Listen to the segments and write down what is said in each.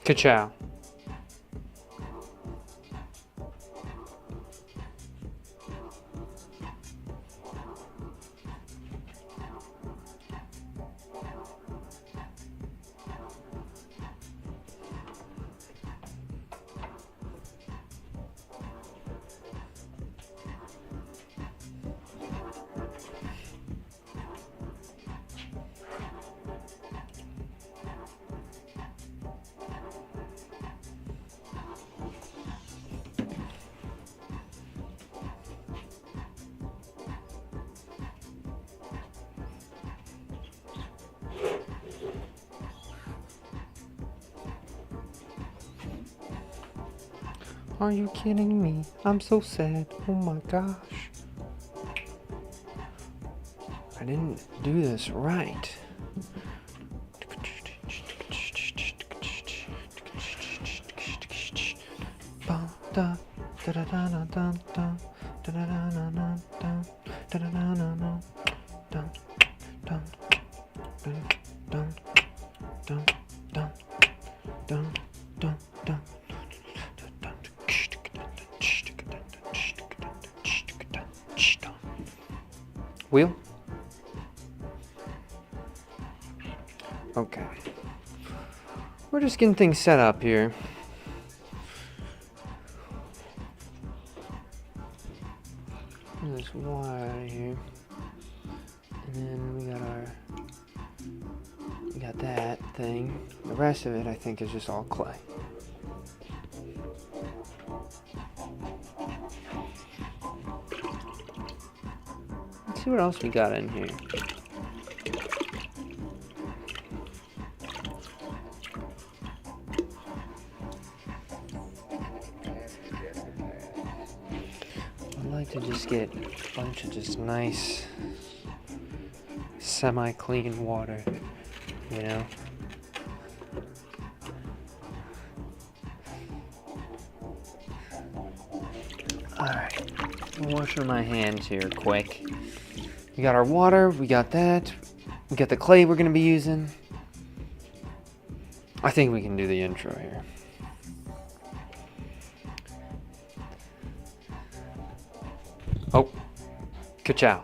Ka-chow. Are you kidding me? I'm so sad. Oh my gosh. I didn't do this right. Wheel? Okay. We're just getting things set up here. There's wire right here. And then we got that thing. The rest of it I think is just all clay. Let's see what else we got in here. I'd like to just get a bunch of just nice semi-clean water, you know? Alright, I'm washing my hands here quick. We got our water, we got that, we got the clay we're gonna be using. I think we can do the intro here. Oh, ka-chow.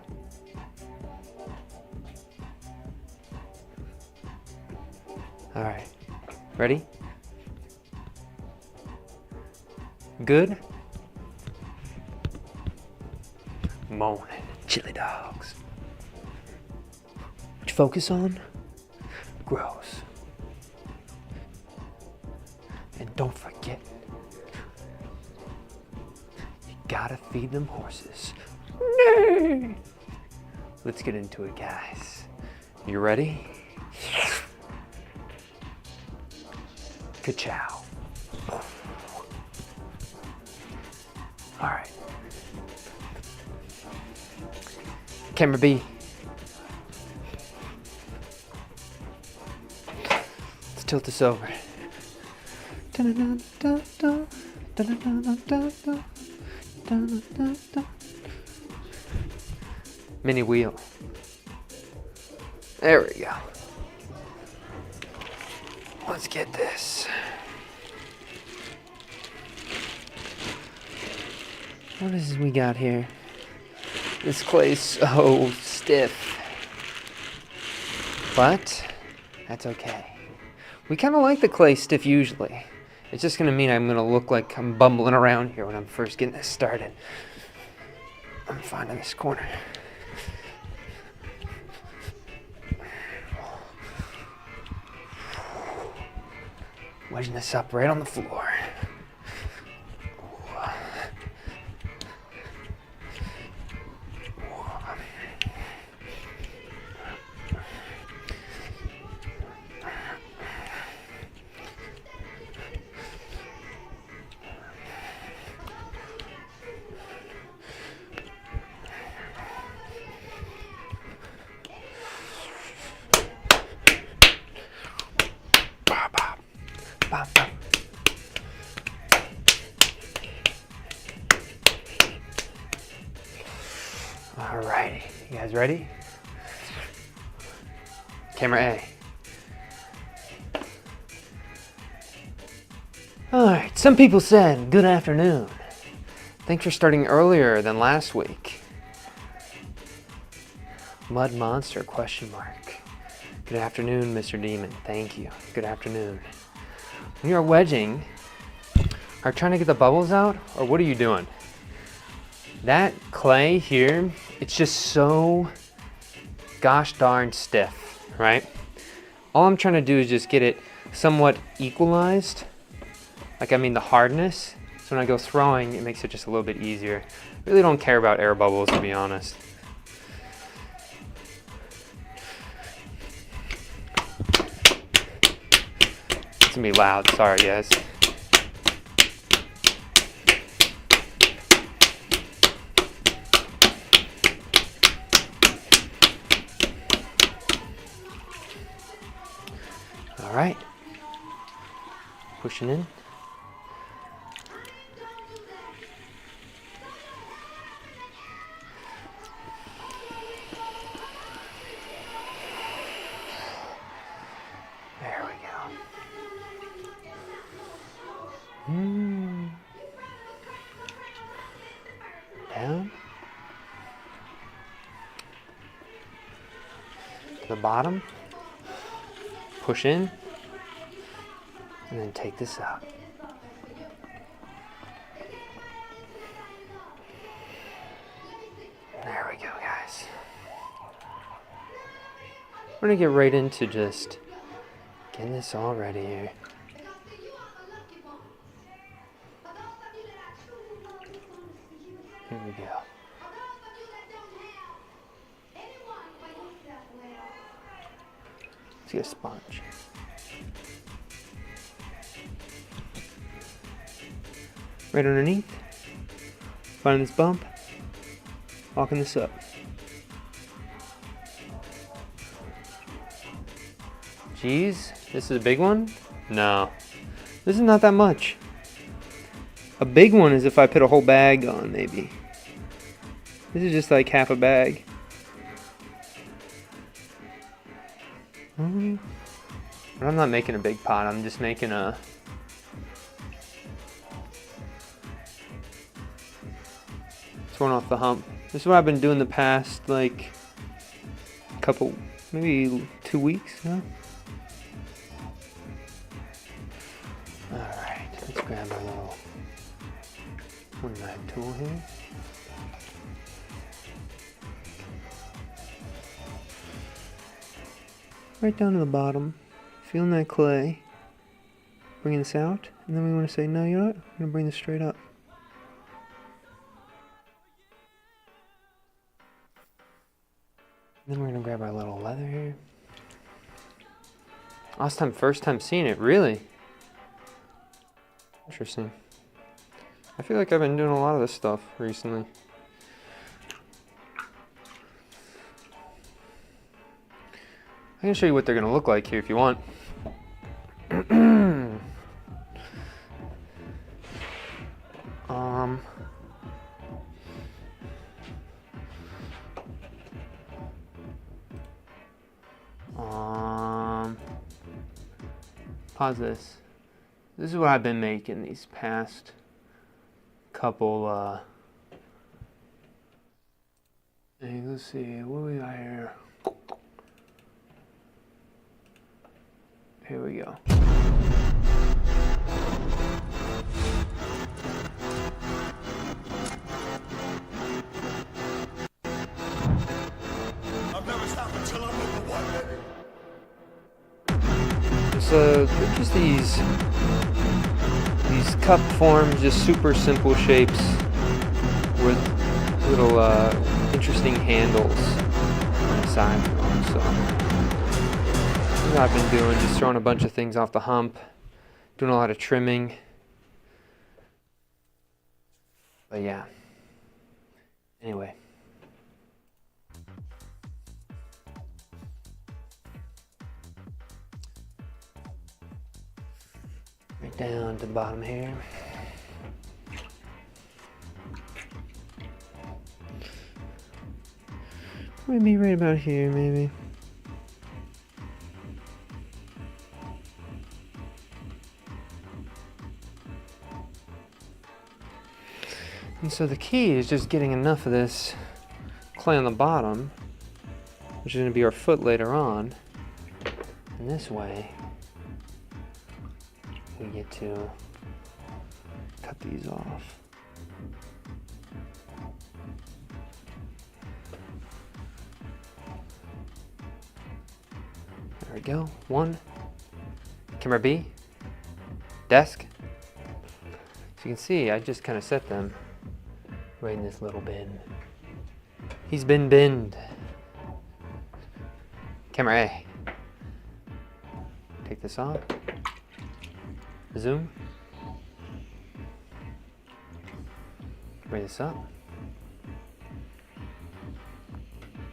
All right, ready? Good? Morning, chili dogs. What you focus on? Grows. And don't forget, you gotta feed them horses. Nay! Let's get into it, guys. You ready? Ka-chow. All right. Camera B. Let's tilt this over. Mini wheel. There we go. Let's get this. What is we got here? This clay's so stiff. But that's okay. We kind of like the clay stiff usually. It's just gonna mean I'm gonna look like I'm bumbling around here when I'm first getting this started. I'm finding this corner. Wedging this up right on the floor. Alrighty, you guys ready? Camera A. Alright, some people said good afternoon. Thanks for starting earlier than last week. Mud Monster, question mark. Good afternoon, Mr. Demon. Thank you. Good afternoon. When you're wedging, are you trying to get the bubbles out, or what are you doing? That clay here, it's just so gosh darn stiff, right? All I'm trying to do is just get it somewhat equalized. Like, I mean the hardness. So when I go throwing, it makes it just a little bit easier. Really don't care about air bubbles, to be honest. It's gonna be loud, sorry guys. All right, pushing in. There we go. Down. To the bottom. Push in. And then take this out. There we go, guys. We're gonna get right into just getting this all ready here. Here we go. Let's get a sponge. Right underneath. Find this bump. Locking this up. Geez, this is a big one? No. This is not that much. A big one is if I put a whole bag on, maybe. This is just like half a bag. But I'm not making a big pot, I'm just making a... Torn off the hump. This is what I've been doing the past, like, couple, maybe 2 weeks now. Alright, let's grab our little one-knife tool here. Right down to the bottom, feeling that clay, bringing this out, and then we want to say, no, you know what, I'm going to bring this straight up. Then we're going to grab our little leather here. First time seeing it, really? Interesting. I feel like I've been doing a lot of this stuff recently. I can show you what they're going to look like here if you want. Pause this. This is what I've been making these past couple, hey, let's see, what do we got here? Here we go. I've never stopped until I'm number one, baby. So just these cup forms, just super simple shapes with little interesting handles on the side. So that's what I've been doing, just throwing a bunch of things off the hump, doing a lot of trimming. But yeah. Anyway. Right down to the bottom here. Maybe right about here, maybe. And so the key is just getting enough of this clay on the bottom, which is going to be our foot later on. And this way, we get to cut these off. There we go. One. Camera B. Desk. So you can see, I just kind of set them right in this little bin. He's been binned. Camera A. Take this off. Zoom. Bring this up.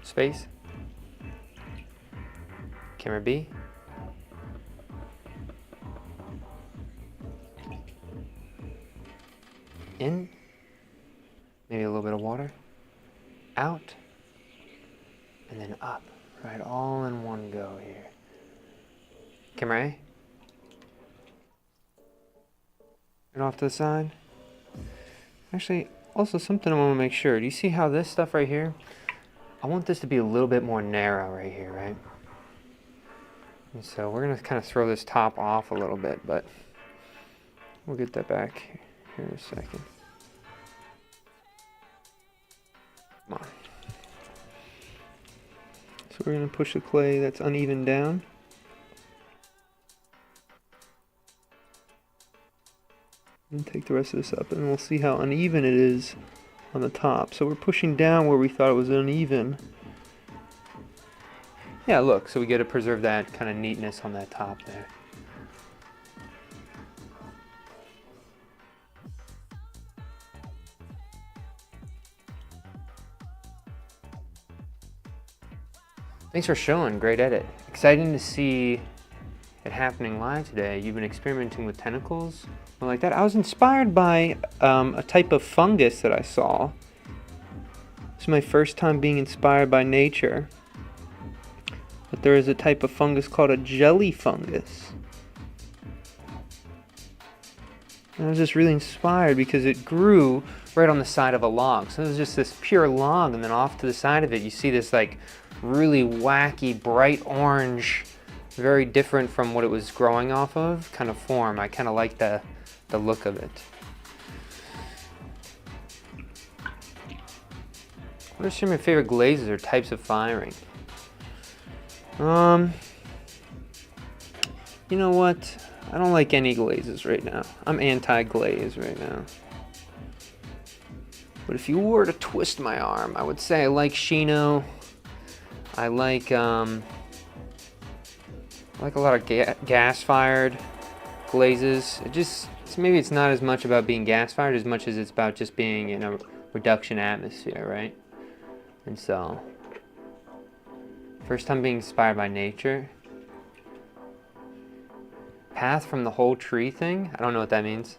Space. Camera B. In. Maybe a little bit of water. Out. And then up. Right, all in one go here. Camera A. And off to the side. Actually, also something I want to make sure. Do you see how this stuff right here? I want this to be a little bit more narrow right here, right? And so we're going to kind of throw this top off a little bit, but we'll get that back here in a second. Come on. So we're going to push the clay that's uneven down. And take the rest of this up, and we'll see how uneven it is on the top. So we're pushing down where we thought it was uneven. Yeah, look, so we get to preserve that kind of neatness on that top there. Thanks for showing, great edit. Exciting to see it happening live today. You've been experimenting with tentacles like that. I was inspired by a type of fungus that I saw. This is my first time being inspired by nature. But there is a type of fungus called a jelly fungus. And I was just really inspired because it grew right on the side of a log. So it was just this pure log, and then off to the side of it you see this like really wacky bright orange, very different from what it was growing off of kind of form. I kind of like the look of it. What are some of your favorite glazes or types of firing? You know what? I don't like any glazes right now. I'm anti-glaze right now. But if you were to twist my arm, I would say I like Shino. I like a lot of gas-fired glazes. Maybe it's not as much about being gas-fired as much as it's about just being in a reduction atmosphere, right? And so, first time being inspired by nature. Path from the whole tree thing? I don't know what that means.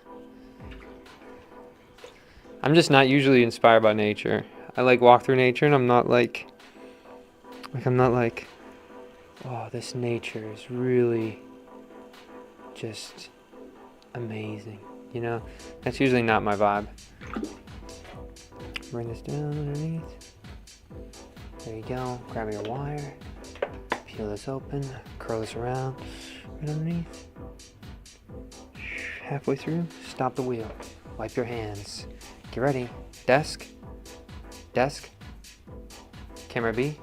I'm just not usually inspired by nature. I like walk through nature, and I'm not like, oh, this nature is really just amazing. You know, that's usually not my vibe. Bring this down underneath. There you go. Grab your wire. Peel this open. Curl this around. Right underneath. Halfway through, stop the wheel. Wipe your hands. Get ready. Desk. Desk. Camera B.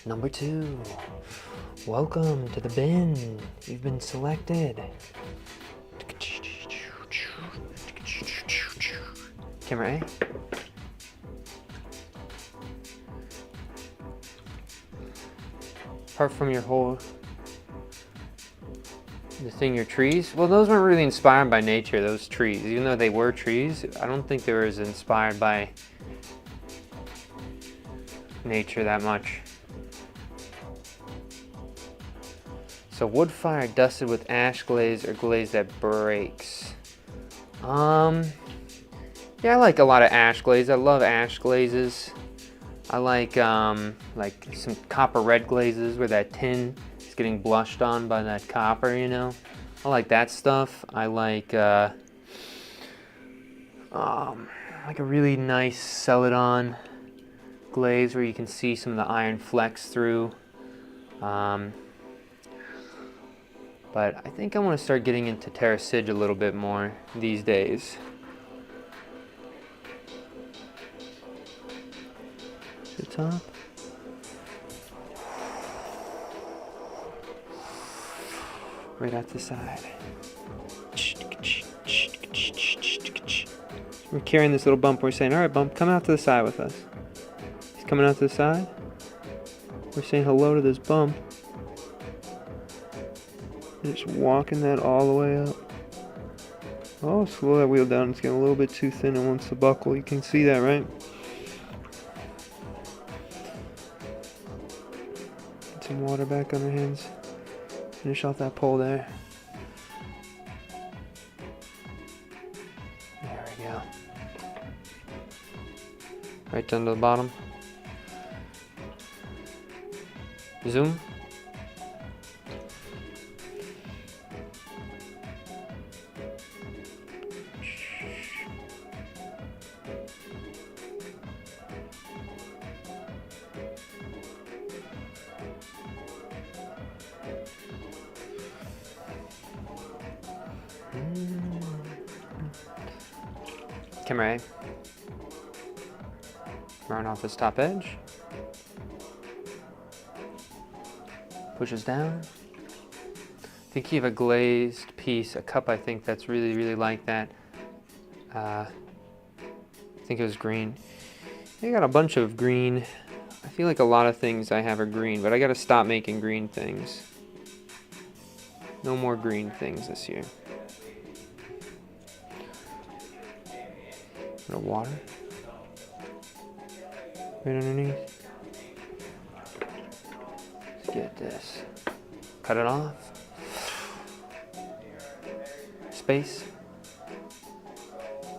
Number 2. Welcome to the bin. You've been selected. Camera A. Apart from your your trees, well, those weren't really inspired by nature, those trees. Even though they were trees, I don't think they were as inspired by nature that much. So wood fire dusted with ash glaze or glaze that breaks. Yeah, I like a lot of ash glaze. I love ash glazes. I like some copper red glazes where that tin is getting blushed on by that copper, you know. I like that stuff. I like like a really nice Celadon glaze where you can see some of the iron flecks through. But I think I want to start getting into terracid a little bit more these days. The top. Right out the side. We're carrying this little bump. We're saying, all right, bump, come out to the side with us. He's coming out to the side. We're saying hello to this bump. Just walking that all the way up. Oh, slow that wheel down. It's getting a little bit too thin and wants to buckle. You can see that, right? Get some water back on our hands. Finish off that pole there. There we go. Right down to the bottom. Zoom. Camera A. Round off this top edge. Pushes down. I think you have a glazed piece, a cup I think that's really, really like that. I think it was green. I got a bunch of green. I feel like a lot of things I have are green, but I gotta stop making green things. No more green things this year. Bit of water. Right underneath. Let's get this. Cut it off. Space.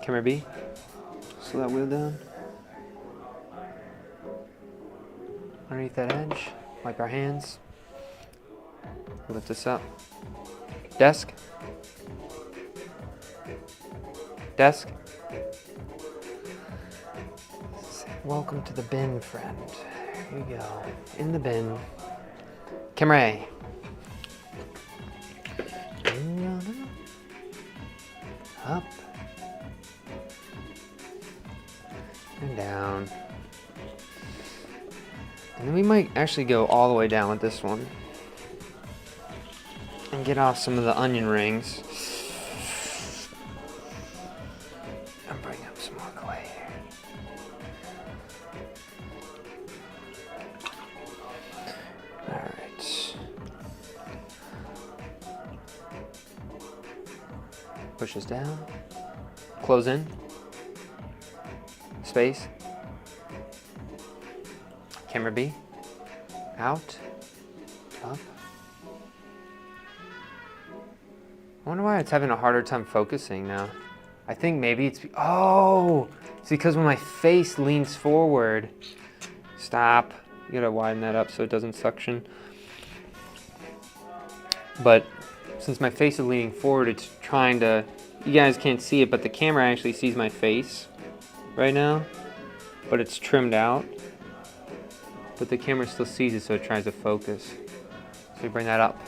Camera B. Slow that wheel down. Underneath that edge. Wipe our hands. Lift this up. Desk. Desk. Welcome to the bin, friend. Here you go. In the bin. Camera A. Up. And down. And then we might actually go all the way down with this one. And get off some of the onion rings. And bring up some more clay here. Alright. Pushes down. Close in. Space. Camera B. Out. Up. I wonder why it's having a harder time focusing now. I think maybe it's... Oh! It's because when my face leans forward... Stop. You gotta widen that up so it doesn't suction. But since my face is leaning forward, it's trying to... You guys can't see it, but the camera actually sees my face right now. But it's trimmed out. But the camera still sees it, so it tries to focus. So we bring that up.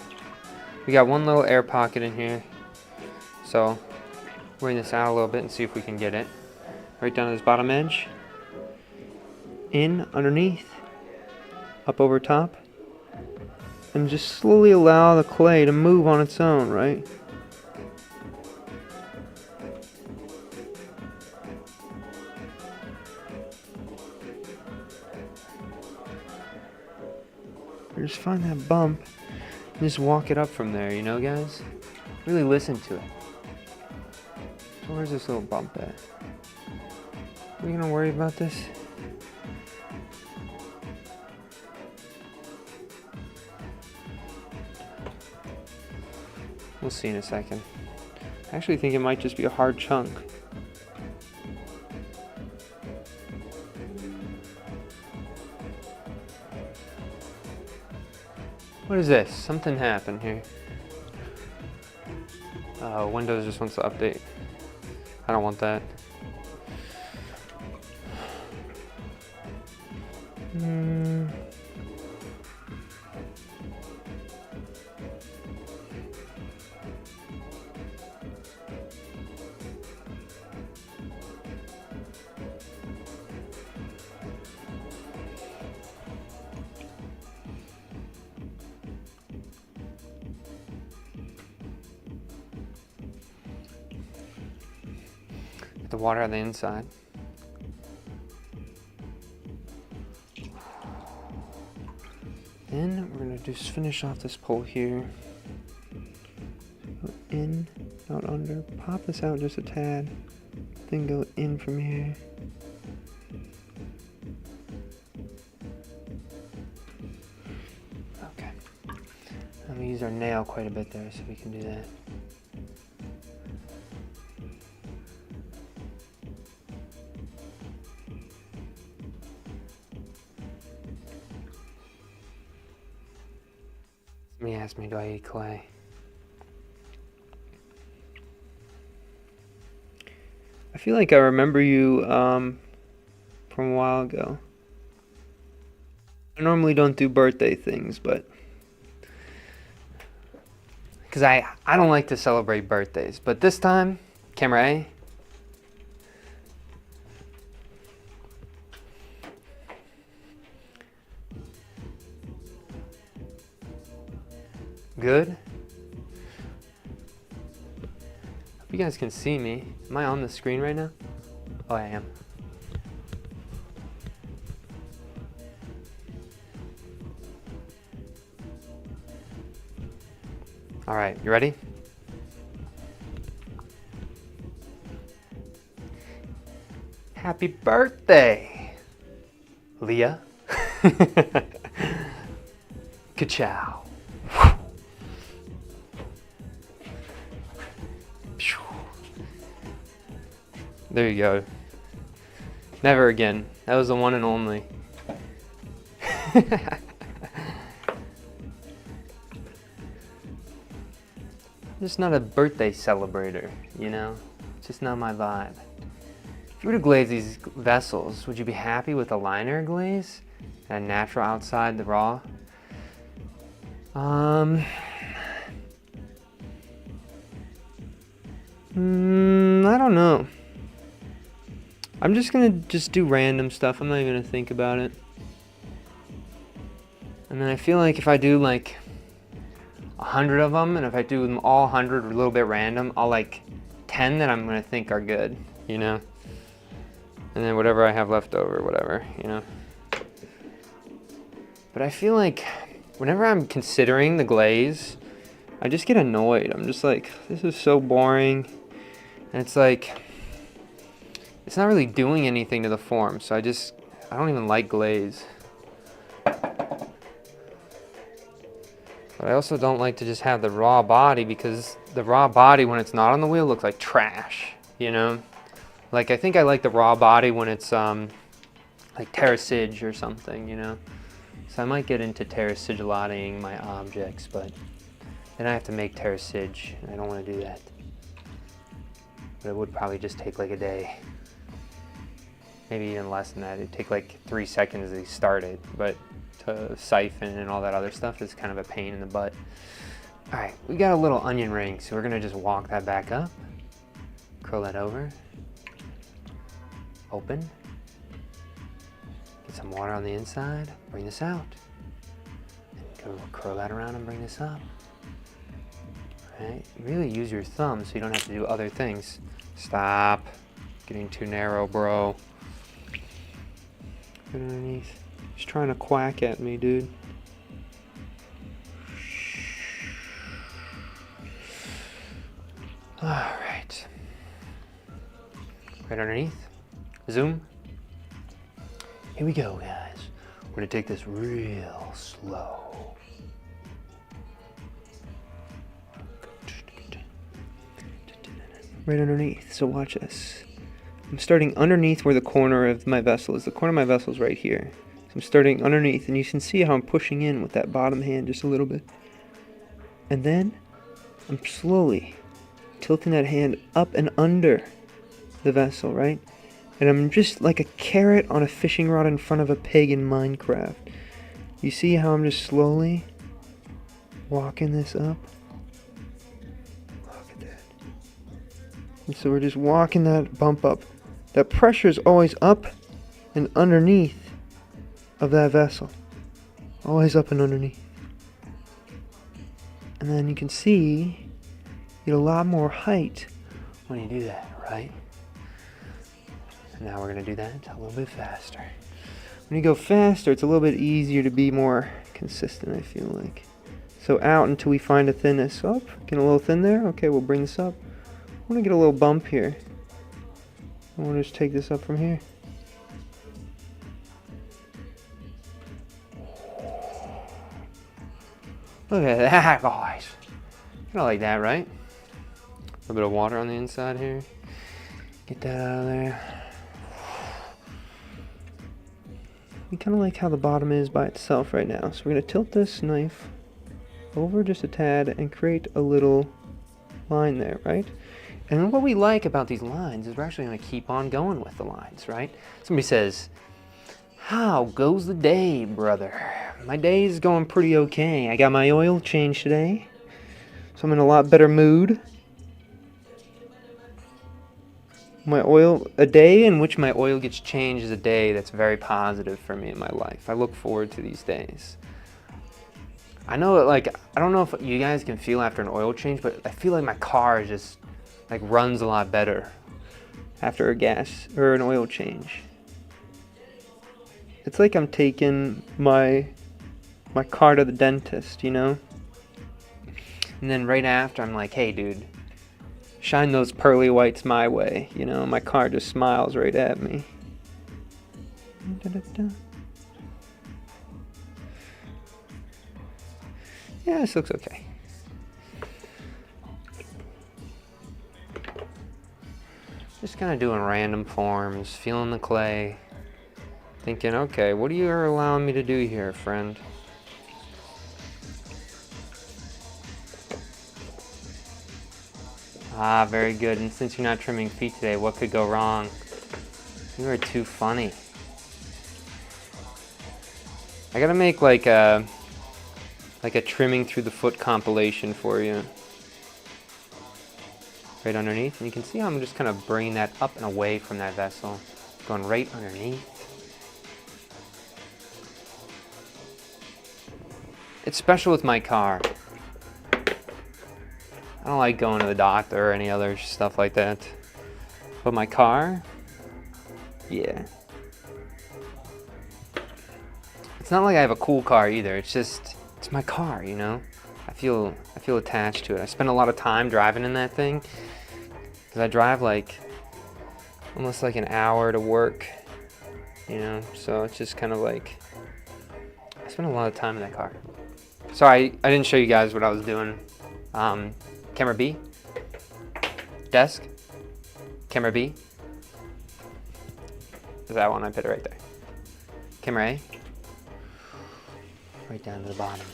We got one little air pocket in here. So bring this out a little bit and see if we can get it. Right down to this bottom edge. In, underneath. Up over top. And just slowly allow the clay to move on its own, right? Or just find that bump and just walk it up from there, you know, guys? Really listen to it. So where's this little bump at? Are we gonna worry about this? We'll see in a second. I actually think it might just be a hard chunk. What is this? Something happened here. Windows just wants to update. I don't want that. The water on the inside. Then we're gonna just finish off this pole here. Go in, out under, pop this out just a tad, then go in from here. Okay. I'm gonna use our nail quite a bit there so we can do that. Somebody asked me, do I eat clay? I feel like I remember you from a while ago. I normally don't do birthday things, but because I don't like to celebrate birthdays, but this time, camera A. Good. Hope you guys can see me. Am I on the screen right now? Oh, I am. All right, you ready? Happy birthday, Leah. Ka-chow. There you go. Never again. That was the one and only. I'm just not a birthday celebrator, you know? It's just not my vibe. If you were to glaze these vessels, would you be happy with a liner glaze and a natural outside the raw? I don't know. I'm just gonna do random stuff. I'm not even gonna think about it. And then I feel like if I do like 100 of them, and if I do them all 100 a little bit random, I'll like 10 that I'm gonna think are good, you know? And then whatever I have left over, whatever, you know? But I feel like whenever I'm considering the glaze, I just get annoyed. I'm just like, this is so boring. And it's like, it's not really doing anything to the form, so I don't even like glaze. But I also don't like to just have the raw body, because the raw body when it's not on the wheel looks like trash, you know? Like I think I like the raw body when it's like terracige or something, you know? So I might get into terracigilating my objects, but then I have to make terracige, and I don't want to do that. But it would probably just take like a day. Maybe even less than that. It'd take like 3 seconds to start it, but to siphon and all that other stuff is kind of a pain in the butt. All right, we got a little onion ring, so we're gonna just walk that back up, curl that over, open, get some water on the inside, bring this out, and go curl that around and bring this up. All right, really use your thumb so you don't have to do other things. Stop getting too narrow, bro. Get underneath. He's trying to quack at me, dude. All right. Right underneath. Zoom. Here we go, guys. We're gonna take this real slow. Right underneath, so watch this. I'm starting underneath where the corner of my vessel is. The corner of my vessel is right here. So I'm starting underneath, and you can see how I'm pushing in with that bottom hand just a little bit. And then I'm slowly tilting that hand up and under the vessel, right? And I'm just like a carrot on a fishing rod in front of a pig in Minecraft. You see how I'm just slowly walking this up? Look at that. And so we're just walking that bump up. That pressure is always up and underneath of that vessel. Always up and underneath. And then you can see you get a lot more height when you do that, right? And now we're going to do that a little bit faster. When you go faster, it's a little bit easier to be more consistent, I feel like. So out until we find a thinness. Up, getting a little thin there. Okay, we'll bring this up. I want to get a little bump here. I want to just take this up from here. Look at that, guys. Kind of like that, right? A little bit of water on the inside here. Get that out of there. We kind of like how the bottom is by itself right now. So we're going to tilt this knife over just a tad and create a little line there, right? And what we like about these lines is we're actually going to keep on going with the lines, right? Somebody says, "How goes the day, brother?" My day is going pretty okay. I got my oil changed today, so I'm in a lot better mood. A day in which my oil gets changed is a day that's very positive for me in my life. I look forward to these days. I know, I don't know if you guys can feel after an oil change, but I feel like my car is just, runs a lot better after a gas or an oil change. It's like I'm taking my car to the dentist, you know? And then right after, I'm like, hey, dude, shine those pearly whites my way, you know? My car just smiles right at me. Da-da-da. Yeah, this looks okay. Just kind of doing random forms, feeling the clay, thinking, okay, what are you allowing me to do here, friend? Ah, very good. And since you're not trimming feet today, what could go wrong? You are too funny. I gotta make like a trimming through the foot compilation for you. Right underneath, and you can see how I'm just kind of bringing that up and away from that vessel. Going right underneath. It's special with my car. I don't like going to the doctor or any other stuff like that. But my car, yeah. It's not like I have a cool car either. It's my car, you know? I feel attached to it. I spend a lot of time driving in that thing. Because I drive almost an hour to work, you know? So it's just kind of I spend a lot of time in that car. Sorry, I didn't show you guys what I was doing. Camera B, desk, camera B. Is that one? I put it right there. Camera A, right down to the bottom.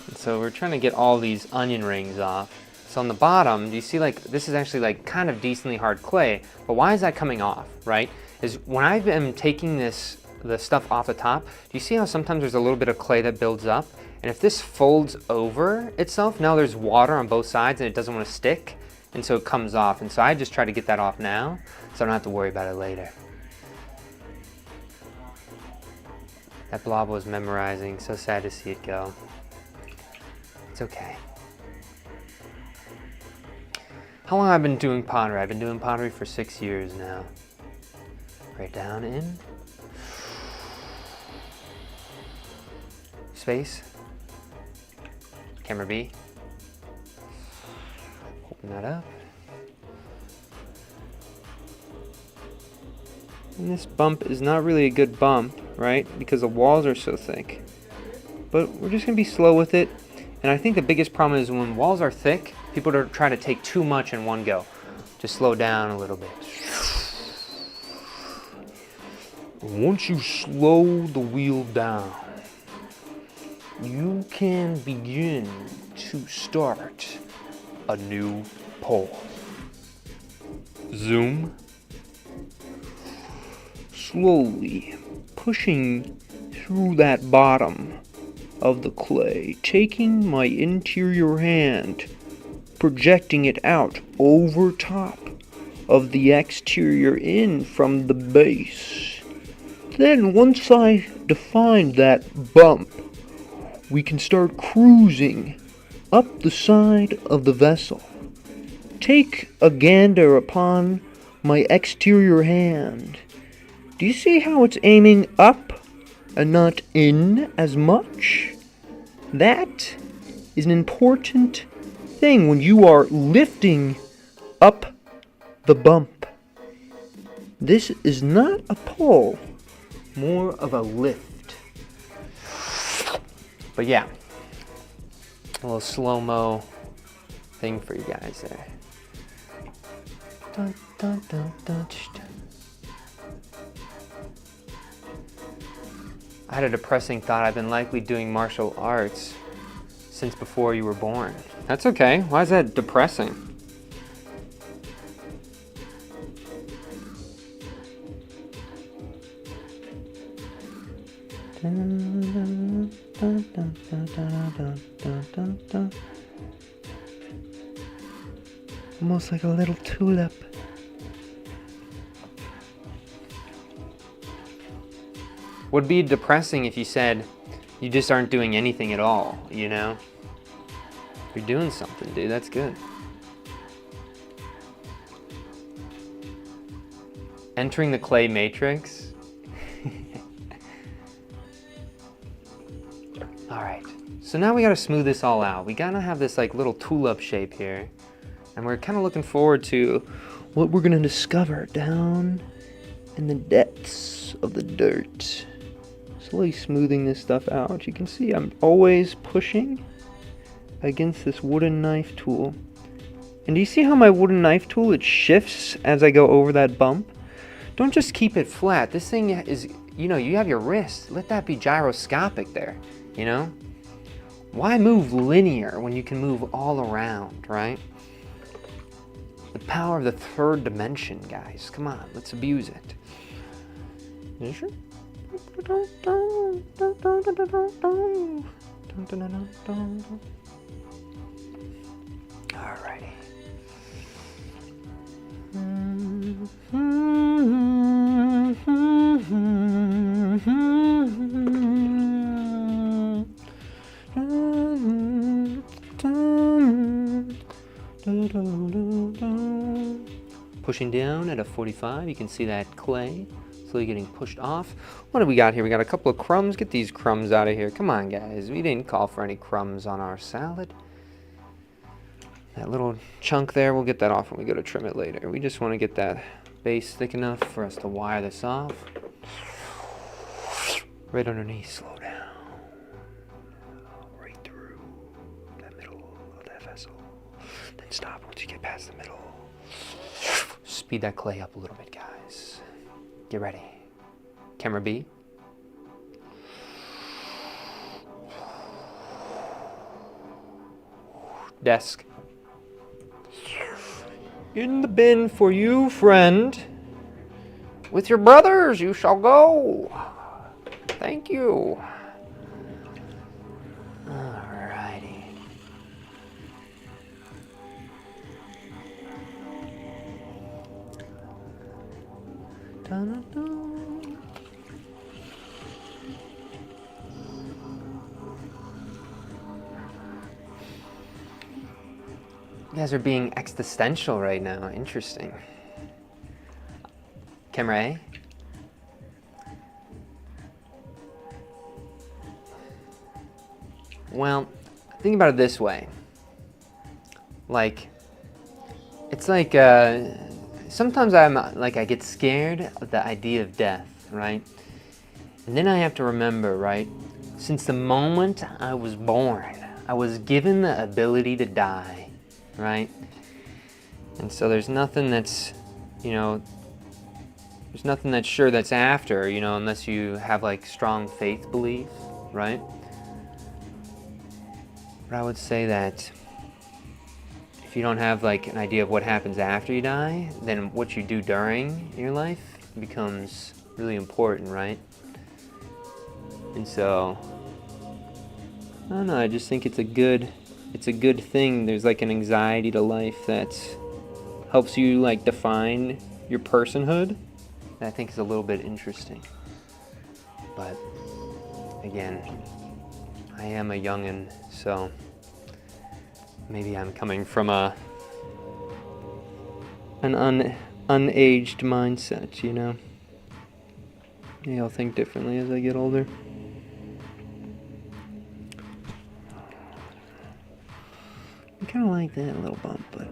And so we're trying to get all these onion rings off. So on the bottom, do you see this is actually kind of decently hard clay, but why is that coming off, right? Is when I am taking the stuff off the top, do you see how sometimes there's a little bit of clay that builds up? And if this folds over itself, now there's water on both sides and it doesn't want to stick, and so it comes off. And so I just try to get that off now, so I don't have to worry about it later. That blob was memorizing, so sad to see it go. It's okay. How long have I been doing pottery? I've been doing pottery for 6 years now. Right down in. Space. Camera B. Open that up. And this bump is not really a good bump, right? Because the walls are so thick. But we're just going to be slow with it. And I think the biggest problem is when walls are thick, people are trying to take too much in one go. Just slow down a little bit. Once you slow the wheel down, you can begin to start a new pole. Zoom. Slowly pushing through that bottom of the clay, taking my interior hand, projecting it out over top of the exterior in from the base. Then once I define that bump, we can start cruising up the side of the vessel. Take a gander upon my exterior hand. Do you see how it's aiming up and not in as much? That is an important thing when you are lifting up the bump. This is not a pull, more of a lift. But yeah, a little slow-mo thing for you guys there. Dun, dun, dun, dun, dun. I had a depressing thought. I've been likely doing martial arts since before you were born. That's okay. Why is that depressing? Almost like a little tulip. Would be depressing if you said you just aren't doing anything at all, you know? You're doing something, dude. That's good. Entering the clay matrix. Alright, so now we gotta smooth this all out. We gotta have this like little tulip shape here. And we're kind of looking forward to what we're gonna discover down in the depths of the dirt. Slowly smoothing this stuff out. You can see I'm always pushing against this wooden knife tool. And do you see how my wooden knife tool, it shifts as I go over that bump? Don't just keep it flat. This thing is, you know, you have your wrist. Let that be gyroscopic there, you know? Why move linear when you can move all around, right? The power of the third dimension, guys. Come on, let's abuse it. You sure? Alrighty. Pushing down at a 45, you can see that clay slowly getting pushed off. What do we got here? We got a couple of crumbs. Get these crumbs out of here. Come on, guys. We didn't call for any crumbs on our salad. That little chunk there, we'll get that off when we go to trim it later. We just want to get that base thick enough for us to wire this off. Right underneath, slow down. Right through the middle of that vessel. Then stop once you get past the middle. Speed that clay up a little bit, guys. Get ready. Camera B. Desk. In the bin for you, friend. With your brothers you shall go. Thank you. Alrighty. Dun-dun-dun. You guys are being existential right now. Interesting. Camera A. Well, think about it this way. Like, it's like, sometimes I get scared of the idea of death, right? And then I have to remember, right? Since the moment I was born, I was given the ability to die, right? And so there's nothing that's, you know, there's nothing that's sure that's after, you know, unless you have like strong faith belief, right? But I would say that if you don't have like an idea of what happens after you die, then what you do during your life becomes really important, right? And so, I don't know, I just think it's a good thing. There's like an anxiety to life that helps you like define your personhood. That I think is a little bit interesting. But again, I am a youngin', so maybe I'm coming from an unaged mindset, you know? Maybe I'll think differently as I get older. I kind of like that little bump, but...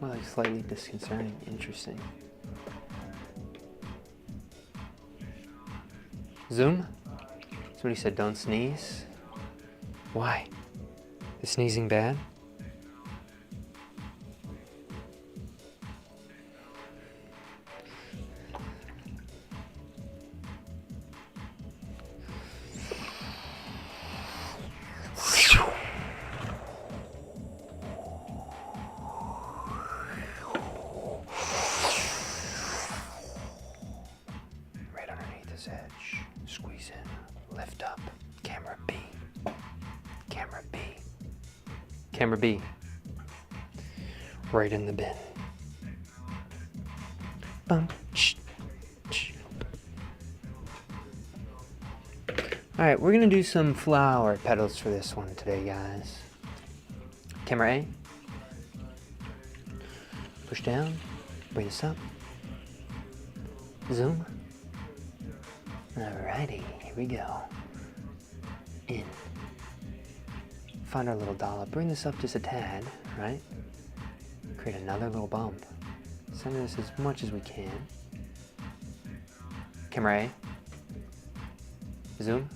Well, like slightly disconcerting. Interesting. Zoom? Somebody said don't sneeze. Why? Is sneezing bad? Edge, squeeze in, lift up, camera B, camera B, camera B, right in the bin. Bump, shh, shh. Alright, we're gonna do some flower petals for this one today, guys. Camera A, push down, bring this up, zoom. Alrighty, here we go. In. Find our little dollop. Bring this up just a tad, right? Create another little bump. Center this as much as we can. Camera A. Zoom.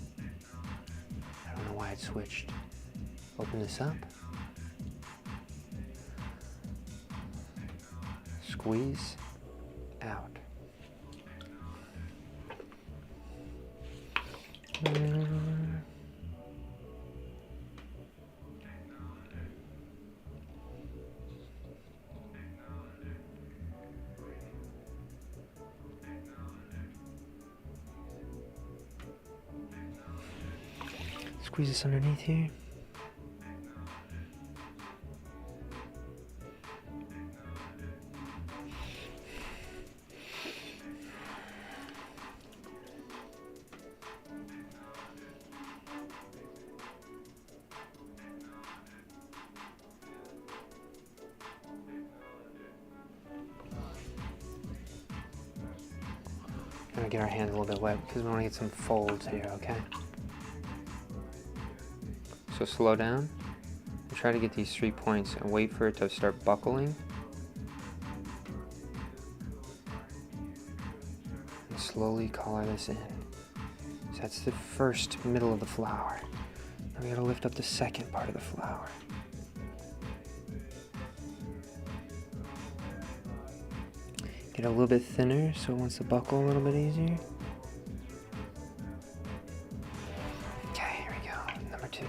I don't know why it switched. Open this up. Squeeze out. Squeeze this underneath here. Gonna get our hands a little bit wet because we want to get some folds here, okay? So slow down and try to get these 3 points and wait for it to start buckling. And slowly color this in. So that's the first middle of the flower. Now we gotta lift up the second part of the flower. Get it a little bit thinner so it wants to buckle a little bit easier. Okay, here we go. Number 2.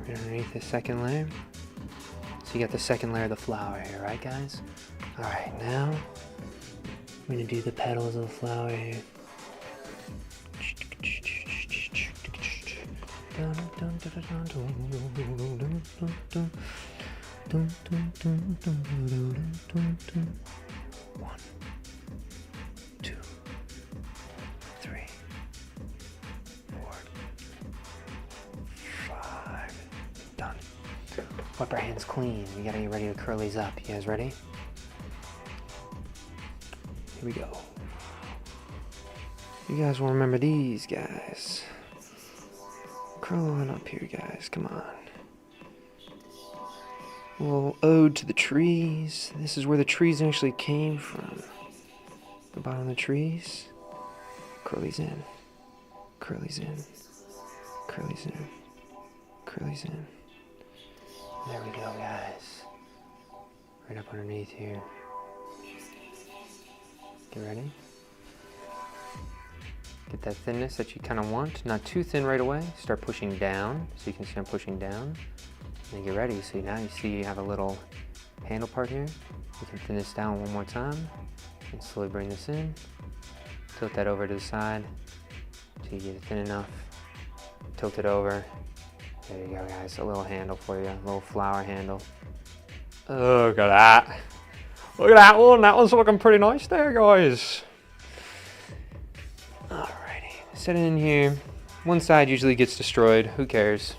Right underneath the second layer. So you got the second layer of the flower here, right guys? Alright, now we're gonna do the petals of the flower here. One, 2, 3, 4, 5. Done. Wipe our hands clean. We gotta get ready to curl these up. You guys ready? Here we go. You guys will remember these guys. Curl on up here, guys. Come on. A little ode to the trees. This is where the trees actually came from. The bottom of the trees. Curly's in. Curly's in. Curly's in. Curly's in. There we go, guys. Right up underneath here. Get ready. Get that thinness that you kind of want. Not too thin right away. Start pushing down. So you can see I'm pushing down. And then get ready. So now you see you have a little handle part here. You can thin this down one more time. And slowly bring this in. Tilt that over to the side. Till you get it thin enough. Tilt it over. There you go, guys. A little handle for you. A little flower handle. Oh, look at that. Look at that one. That one's looking pretty nice there, guys. Alrighty. Set it in here. One side usually gets destroyed. Who cares?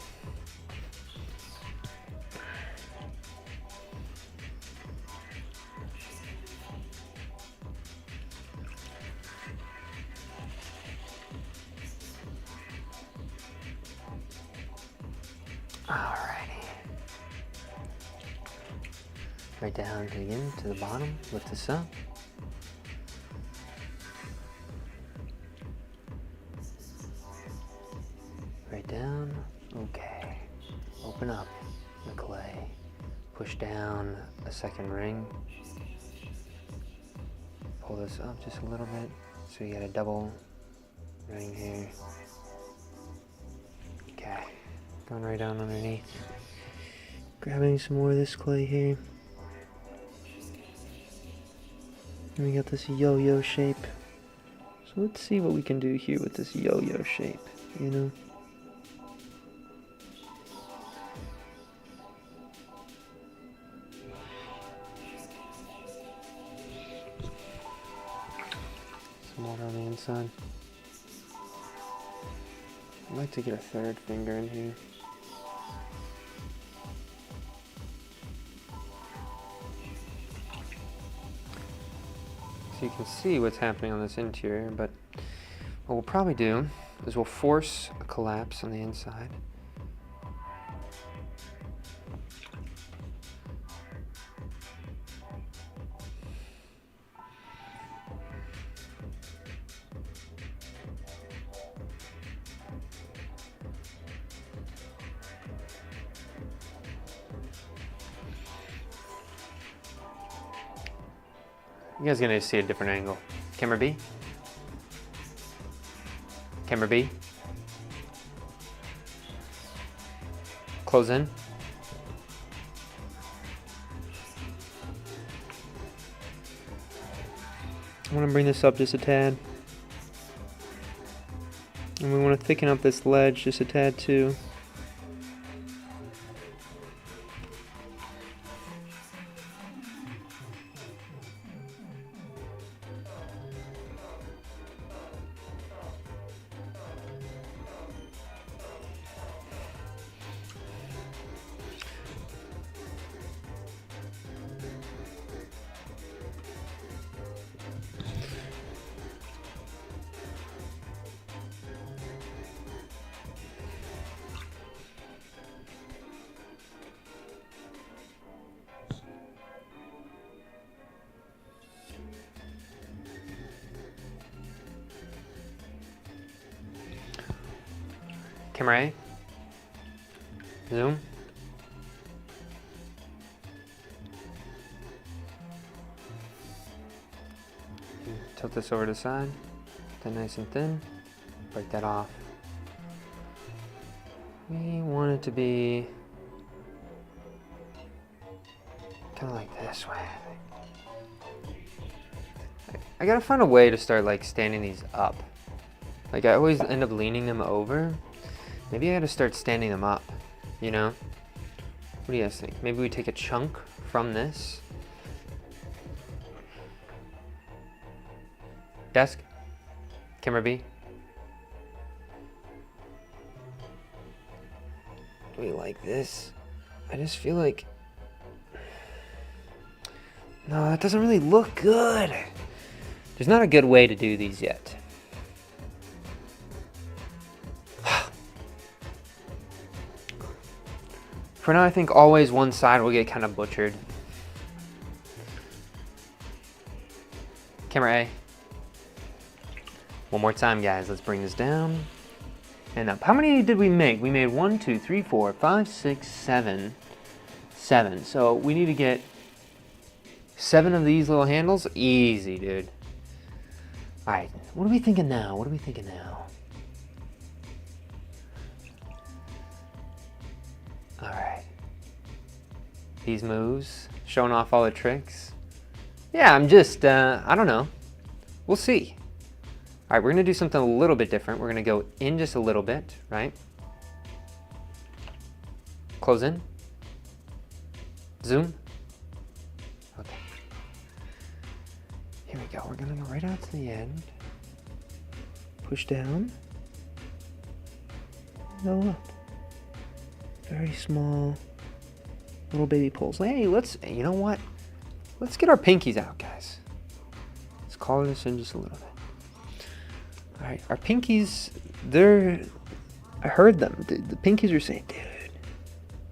Alrighty. Right down again to the bottom. Lift this up. Right down. Okay. Open up the clay. Push down a second ring. Pull this up just a little bit so you get a double ring here. Okay. Going right down underneath. Grabbing some more of this clay here. And we got this yo-yo shape. So let's see what we can do here with this yo-yo shape, you know? Some more on the inside. I'd like to get a third finger in here. So you can see what's happening on this interior, but what we'll probably do is we'll force a collapse on the inside. You guys are gonna see a different angle. Camera B. Camera B. Close in. I want to bring this up just a tad. And we want to thicken up this ledge just a tad too. Camera A. Zoom. Tilt this over to the side. Then nice and thin. Break that off. We want it to be kind of like this way, I think. I gotta find a way to start like standing these up. Like I always end up leaning them over. Maybe I gotta start standing them up, you know? What do you guys think? Maybe we take a chunk from this. Desk. Camera B. Do we like this? I just feel like... No, that doesn't really look good. There's not a good way to do these yet. For now, I think always one side will get kind of butchered. Camera A. One more time, guys. Let's bring this down and up. How many did we make? We made 1, 2, 3, 4, 5, 6, 7. 7. So we need to get 7 of these little handles. Easy, dude. All right. What are we thinking now? What are we thinking now? All right. These moves, showing off all the tricks. Yeah, I'm just, I don't know. We'll see. All right, we're gonna do something a little bit different. We're gonna go in just a little bit, right? Close in. Zoom. Okay. Here we go. We're gonna go right out to the end. Push down. Go up. Very small little baby pulls. Hey, you know what? Let's get our pinkies out, guys. Let's color this in just a little bit. All right, our pinkies, I heard them. The pinkies are saying, dude,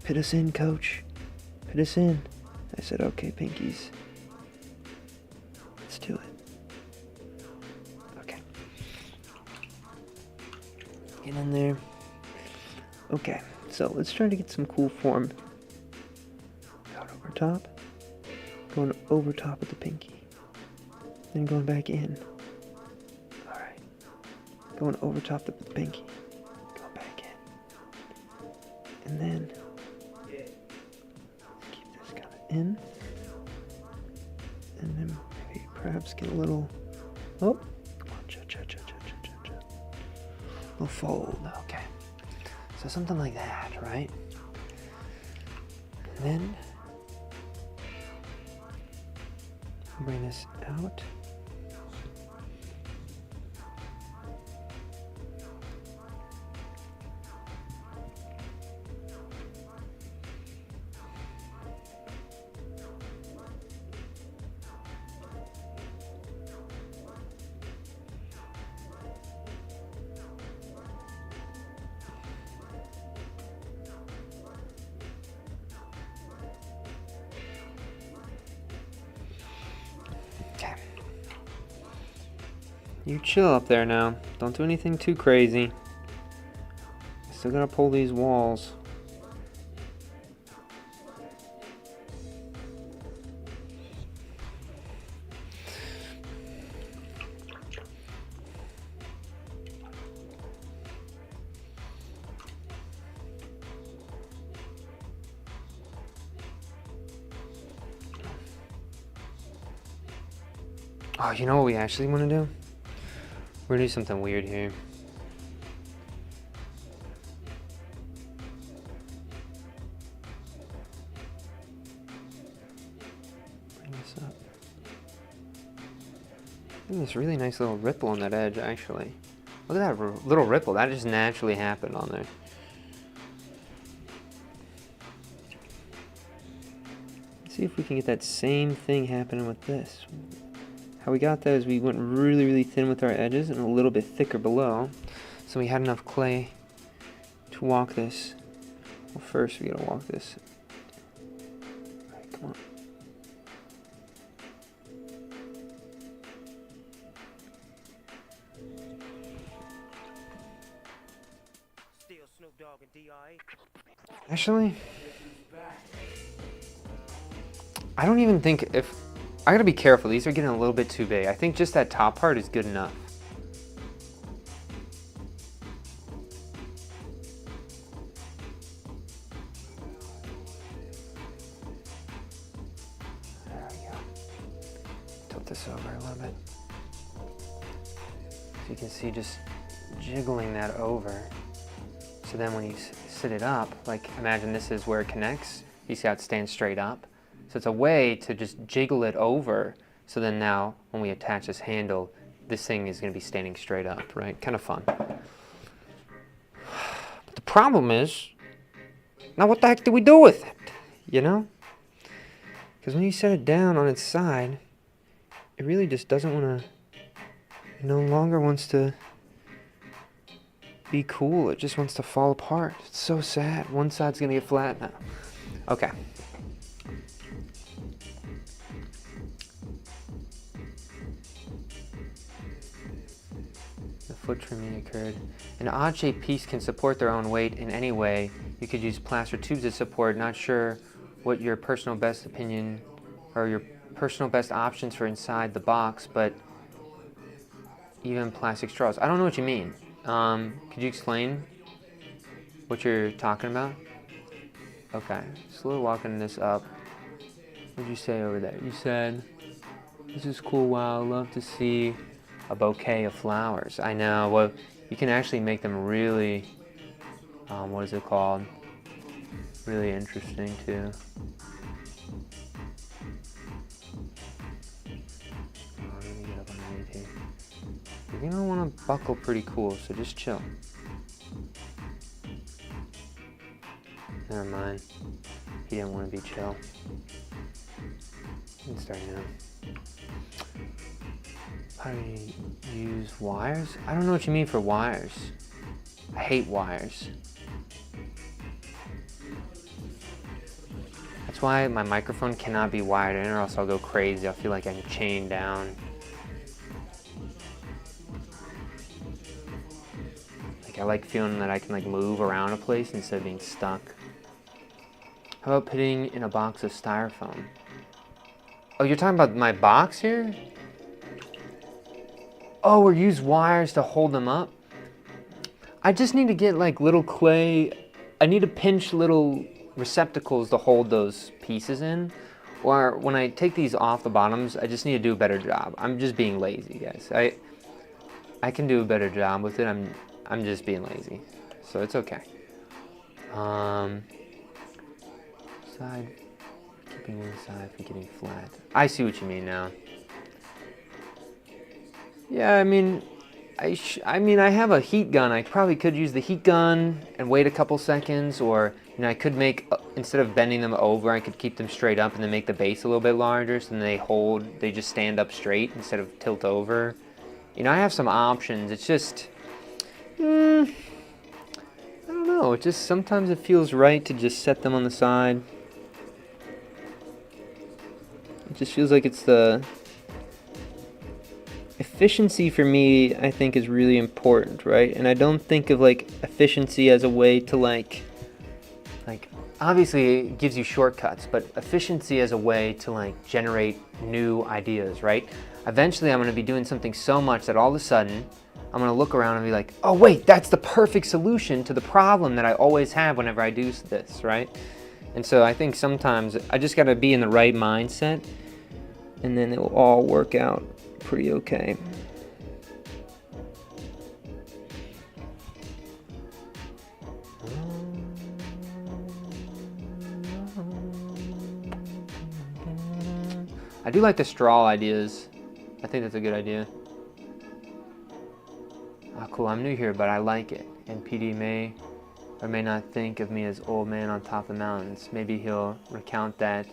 put us in, coach. Put us in. I said, okay, pinkies. Let's do it. Okay. Get in there. Okay, so let's try to get some cool form. Out over top. Going over top of the pinky. Then going back in. Alright. Going over top of the pinky. Going back in. And then keep this kind of in. And then maybe perhaps get a little, oh, come on, little fold, okay. So something like that, right? And then bring this out. Okay. You chill up there now. Don't do anything too crazy. Still gotta pull these walls. Oh, you know what we actually want to do? We're gonna do something weird here. Bring this up. Look at this really nice little ripple on that edge, actually. Look at that little ripple. That just naturally happened on there. Let's see if we can get that same thing happening with this. How we got that is we went really, really thin with our edges and a little bit thicker below. So we had enough clay to walk this. Well, first we gotta walk this. All right, come on. Actually, I don't even think if... I gotta be careful, these are getting a little bit too big. I think just that top part is good enough. There we go. Tilt this over a little bit. So you can see just jiggling that over. So then when you sit it up, like imagine this is where it connects. You see how it stands straight up? So it's a way to just jiggle it over, so then now when we attach this handle, this thing is going to be standing straight up, right? Kind of fun. But the problem is, now what the heck do we do with it? You know? Because when you set it down on its side, it really just doesn't want to, no longer wants to be cool. It just wants to fall apart. It's so sad. One side's gonna get flat now. Okay. The foot trimming occurred. An odd-shaped piece can support their own weight in any way. You could use plaster tubes as support. Not sure what your personal best opinion or your personal best options for inside the box, but even plastic straws. I don't know what you mean. Could you explain what you're talking about? Okay, slowly walking this up. What did you say over there? You said, this is cool, wow, I'd love to see a bouquet of flowers. I know, well, you can actually make them really, what is it called? Really interesting too. Let me get up underneath here. You're gonna wanna buckle pretty cool, so just chill. Never mind. He didn't want to be chill. You can start now. How do you use wires? I don't know what you mean for wires. I hate wires. That's why my microphone cannot be wired in or else I'll go crazy. I'll feel like I'm chained down. Like I like feeling that I can like move around a place instead of being stuck. How about putting in a box of styrofoam? Oh, you're talking about my box here? Oh, or use wires to hold them up? I just need to get like little clay. I need to pinch little receptacles to hold those pieces in. Or when I take these off the bottoms, I just need to do a better job. I'm just being lazy, guys. I can do a better job with it. I'm just being lazy. So it's okay. Side, keeping one side from getting flat. I see what you mean now. Yeah, I mean, I have a heat gun. I probably could use the heat gun and wait a couple seconds, or I could make, instead of bending them over, I could keep them straight up and then make the base a little bit larger, so then they just stand up straight instead of tilt over. I have some options. It's just, I don't know. It just sometimes it feels right to just set them on the side. It just feels like it's the efficiency for me, I think, is really important, right? And I don't think of like efficiency as a way to like obviously it gives you shortcuts, but efficiency as a way to like generate new ideas, right? Eventually I'm going to be doing something so much that all of a sudden I'm going to look around and be like, oh wait, that's the perfect solution to the problem that I always have whenever I do this, right? And so I think sometimes I just got to be in the right mindset, and then it will all work out pretty okay. I do like the straw ideas. I think that's a good idea. Oh, cool, I'm new here, but I like it. And PD may or may not think of me as old man on top of mountains. Maybe he'll recount that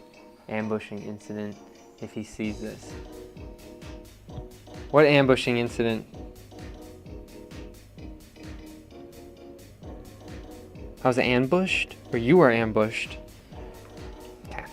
ambushing incident if he sees this. What ambushing incident? I was ambushed? Or you were ambushed? Okay.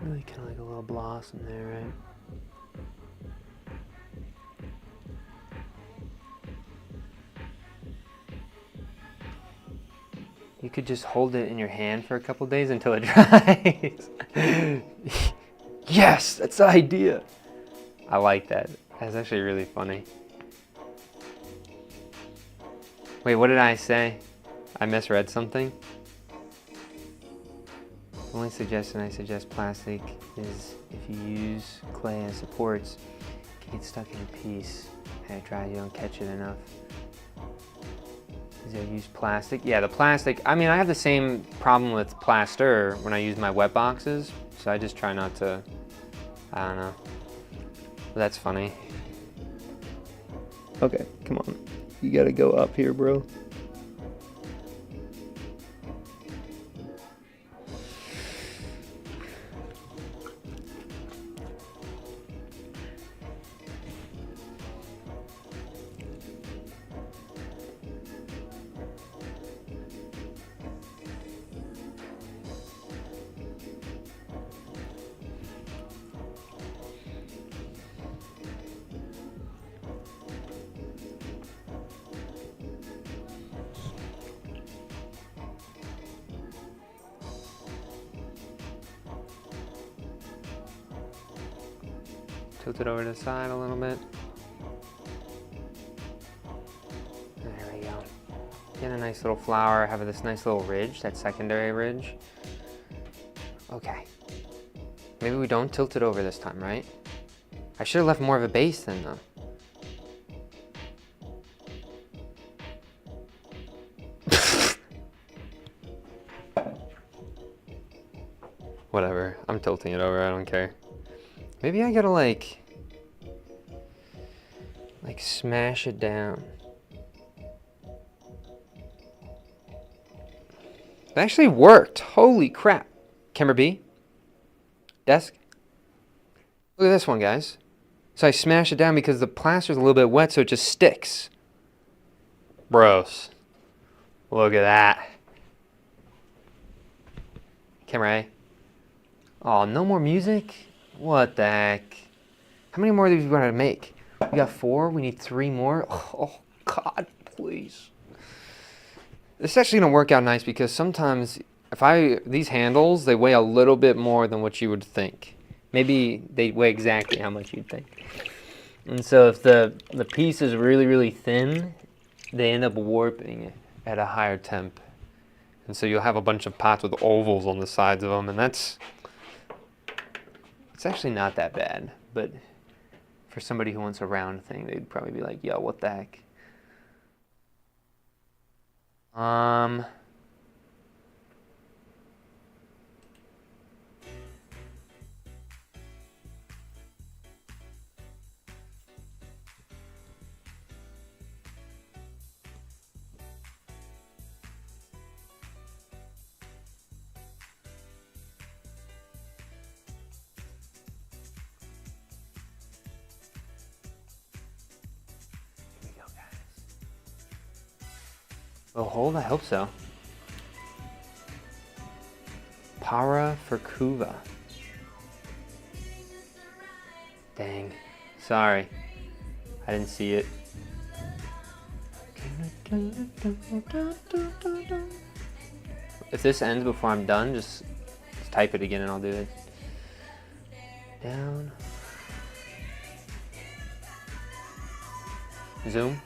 Really kind of like a little blossom there, right? You could just hold it in your hand for a couple days until it dries. Yes, that's the idea. I like that. That's actually really funny. Wait, what did I say? I misread something? The only suggestion I suggest plastic is if you use clay as supports, it can get stuck in a piece and it dries, you don't catch it enough. Is there use plastic? Yeah, the plastic, I mean, I have the same problem with plaster when I use my wet boxes, so I just try not to, I don't know. But that's funny. Okay, come on. You gotta go up here, bro. Tilt it over to the side a little bit. There we go. Get a nice little flower, have this nice little ridge, that secondary ridge. Okay. Maybe we don't tilt it over this time, right? I should have left more of a base then, though. Whatever, I'm tilting it over, I don't care. Maybe I gotta like smash it down. It actually worked, holy crap. Camera B, desk. Look at this one, guys. So I smash it down because the plaster's a little bit wet, so it just sticks. Bros, look at that. Camera A. Oh, no more music? What the heck? How many more of these we gotta make? We got 4, we need 3 more. Oh God, please. This is actually gonna work out nice because sometimes these handles, they weigh a little bit more than what you would think. Maybe they weigh exactly how much you'd think. And so if the piece is really, really thin, they end up warping at a higher temp. And so you'll have a bunch of pots with ovals on the sides of them, and it's actually not that bad, but for somebody who wants a round thing, they'd probably be like, yo, what the heck? Oh, hold, I hope so. Para for Kuva. Dang. Sorry. I didn't see it. If this ends before I'm done, just type it again and I'll do it. Down. Zoom.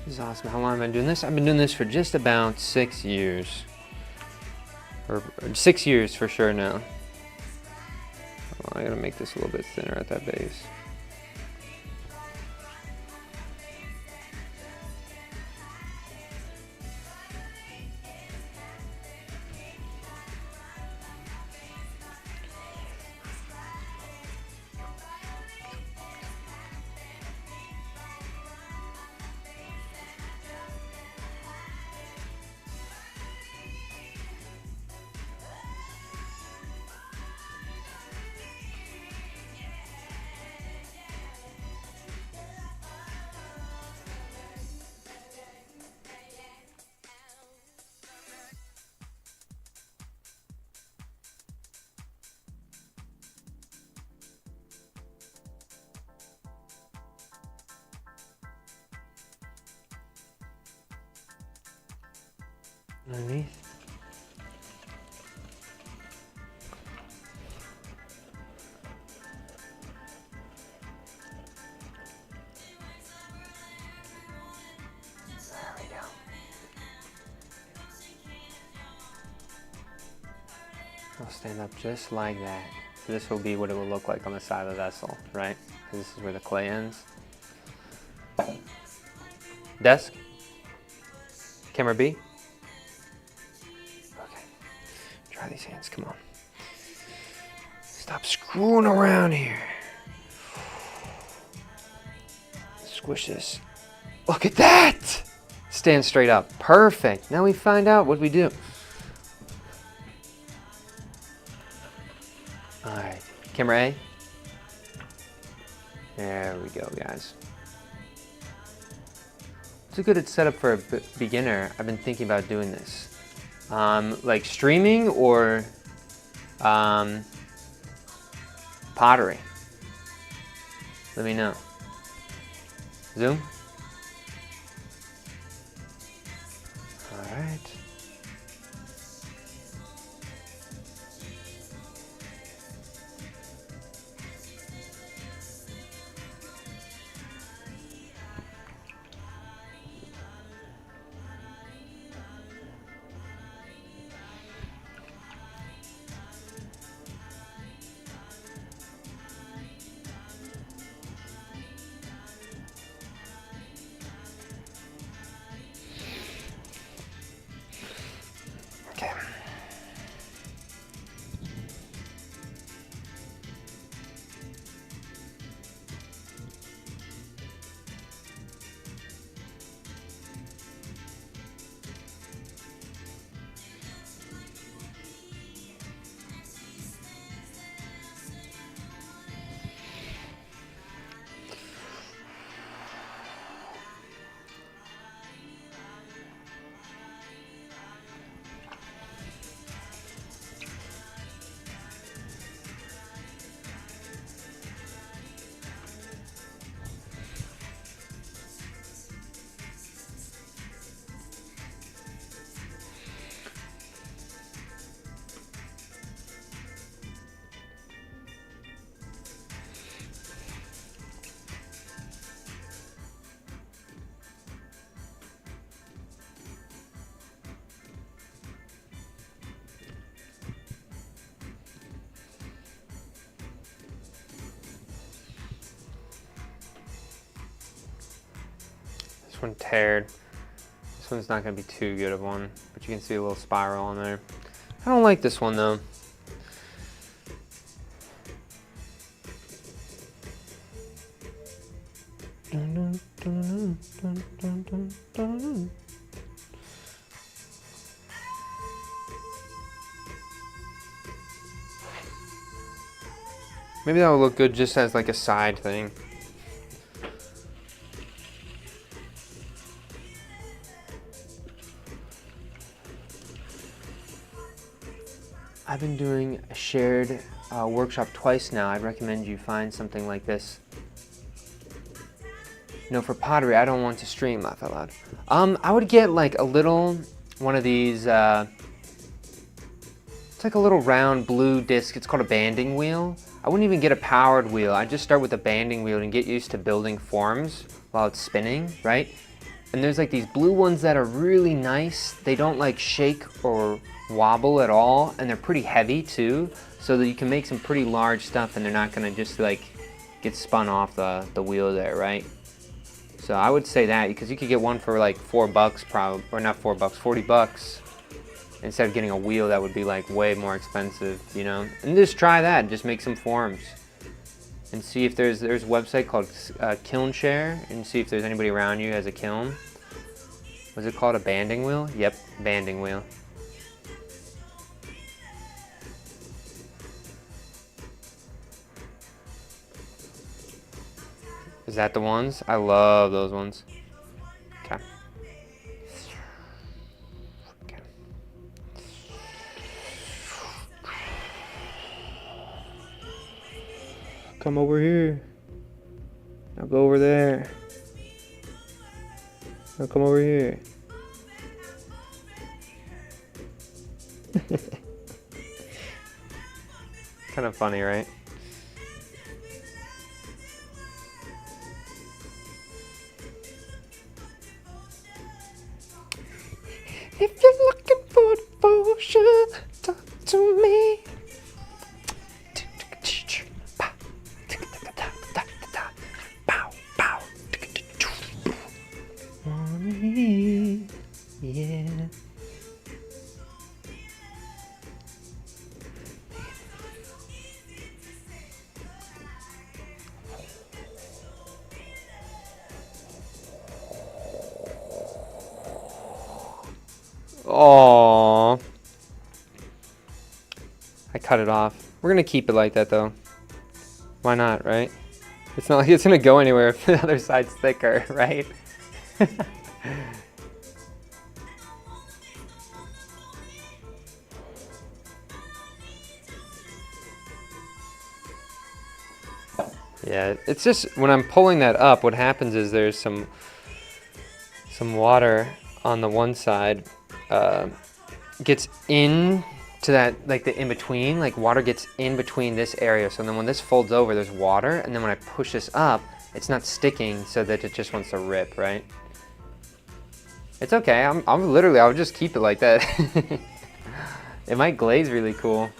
This is awesome. How long have I been doing this? I've been doing this for just about 6 years. Or 6 years for sure now. Oh, I gotta make this a little bit thinner at that base. Underneath. There we go. I'll stand up just like that. So this will be what it will look like on the side of the vessel, right? This is where the clay ends. Desk. Camera B. Try these hands, come on. Stop screwing around here. Squish this. Look at that! Stand straight up. Perfect. Now we find out what we do. Alright, camera A. There we go, guys. It's a good setup for a beginner. I've been thinking about doing this. Like streaming or pottery. Let me know. Zoom. All right. Okay. This one teared. This one's not going to be too good of one, but you can see a little spiral on there. I don't like this one though. Maybe that will look good just as like a side thing. I've been doing a shared workshop twice now. I'd recommend you find something like this. No, for pottery, I don't want to stream, laugh out loud. I would get like a little, one of these, it's like a little round blue disc. It's called a banding wheel. I wouldn't even get a powered wheel. I'd just start with a banding wheel and get used to building forms while it's spinning, right? And there's like these blue ones that are really nice. They don't like shake or wobble at all, and they're pretty heavy too, so that you can make some pretty large stuff and they're not gonna just like get spun off the wheel there, right? So I would say that, because you could get one for like $4 probably, or not $4, $40. Instead of getting a wheel that would be like way more expensive, you know? And just try that and just make some forms. And see if there's a website called Kiln Share, and see if there's anybody around you who has a kiln. Was it called a banding wheel? Yep, banding wheel. Is that the ones? I love those ones. Okay. Okay. Come over here. Now go over there. Now come over here. Kind of funny, right? If you're looking for devotion, talk to me. Yeah. Aww. I cut it off. We're gonna keep it like that though. Why not, right? It's not like it's gonna go anywhere if the other side's thicker, right? Yeah, it's just when I'm pulling that up, what happens is there's some water on the one side gets in to that, like the in-between, like water gets in between this area. So then when this folds over, there's water, and then when I push this up, it's not sticking so that it just wants to rip, right? It's okay, I'll just keep it like that. It might glaze really cool.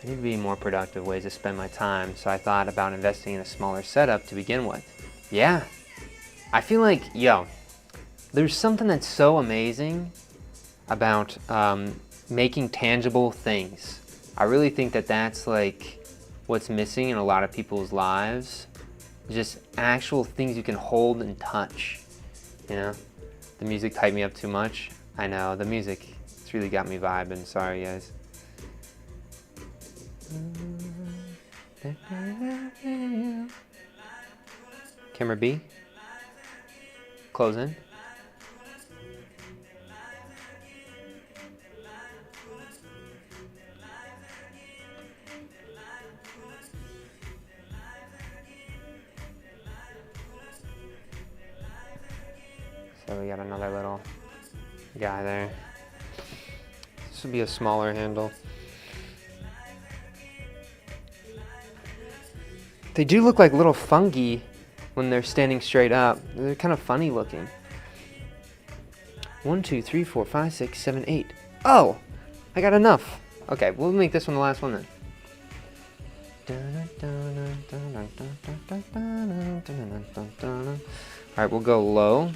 I need to be more productive ways to spend my time, so I thought about investing in a smaller setup to begin with. Yeah, I feel like, there's something that's so amazing about making tangible things. I really think that that's like what's missing in a lot of people's lives. Just actual things you can hold and touch, you know? The music hyped me up too much. I know, the music, it's really got me vibing, sorry guys. Camera B. Close in. So we got another little guy there. This would be a smaller handle. They do look like little fungi when they're standing straight up. They're kind of funny looking. 1, 2, 3, 4, 5, 6, 7, 8. Oh, I got enough. Okay, we'll make this one the last one then. All right, we'll go low.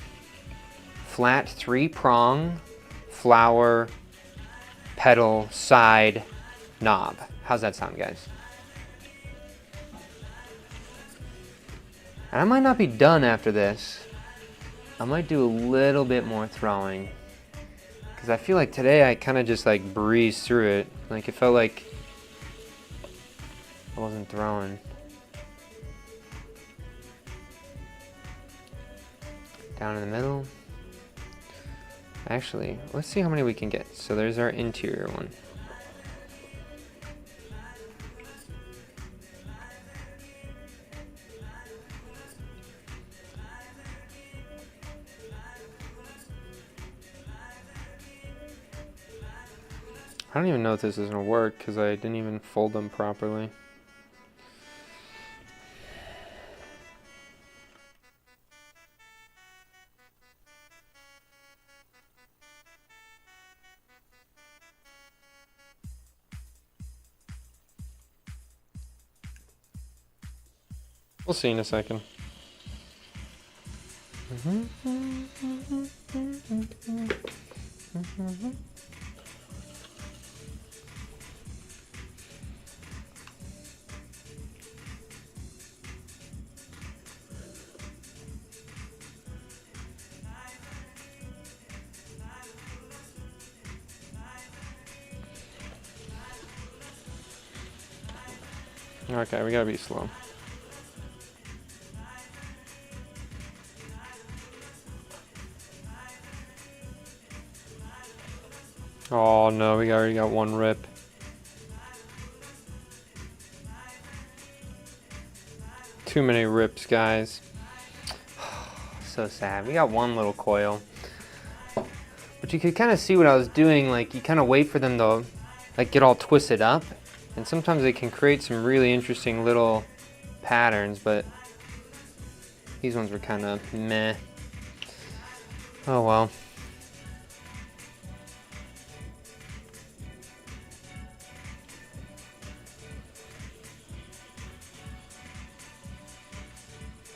Flat 3-prong, flower, pedal, side, knob. How's that sound, guys? And I might not be done after this. I might do a little bit more throwing. Because I feel like today I kind of just like breezed through it. Like it felt like I wasn't throwing. Down in the middle. Actually, let's see how many we can get. So there's our interior one. I don't even know if this is gonna work because I didn't even fold them properly. We'll see in a second. Okay, we gotta be slow. Oh no, we already got one rip. Too many rips, guys. So sad. We got one little coil. But you could kind of see what I was doing, like you kind of wait for them to like get all twisted up. And sometimes they can create some really interesting little patterns, but these ones were kind of meh. Oh well.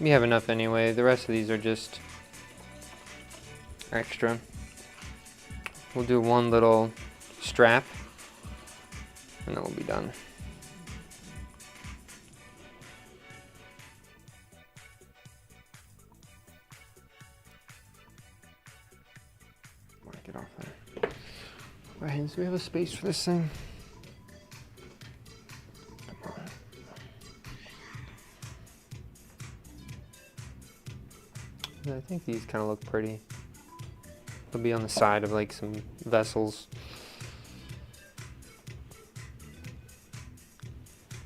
We have enough anyway. The rest of these are just extra. We'll do one little strap and then we'll be done. Get off there. Alright, do we have a space for this thing? Come on. I think these kind of look pretty. They'll be on the side of like some vessels.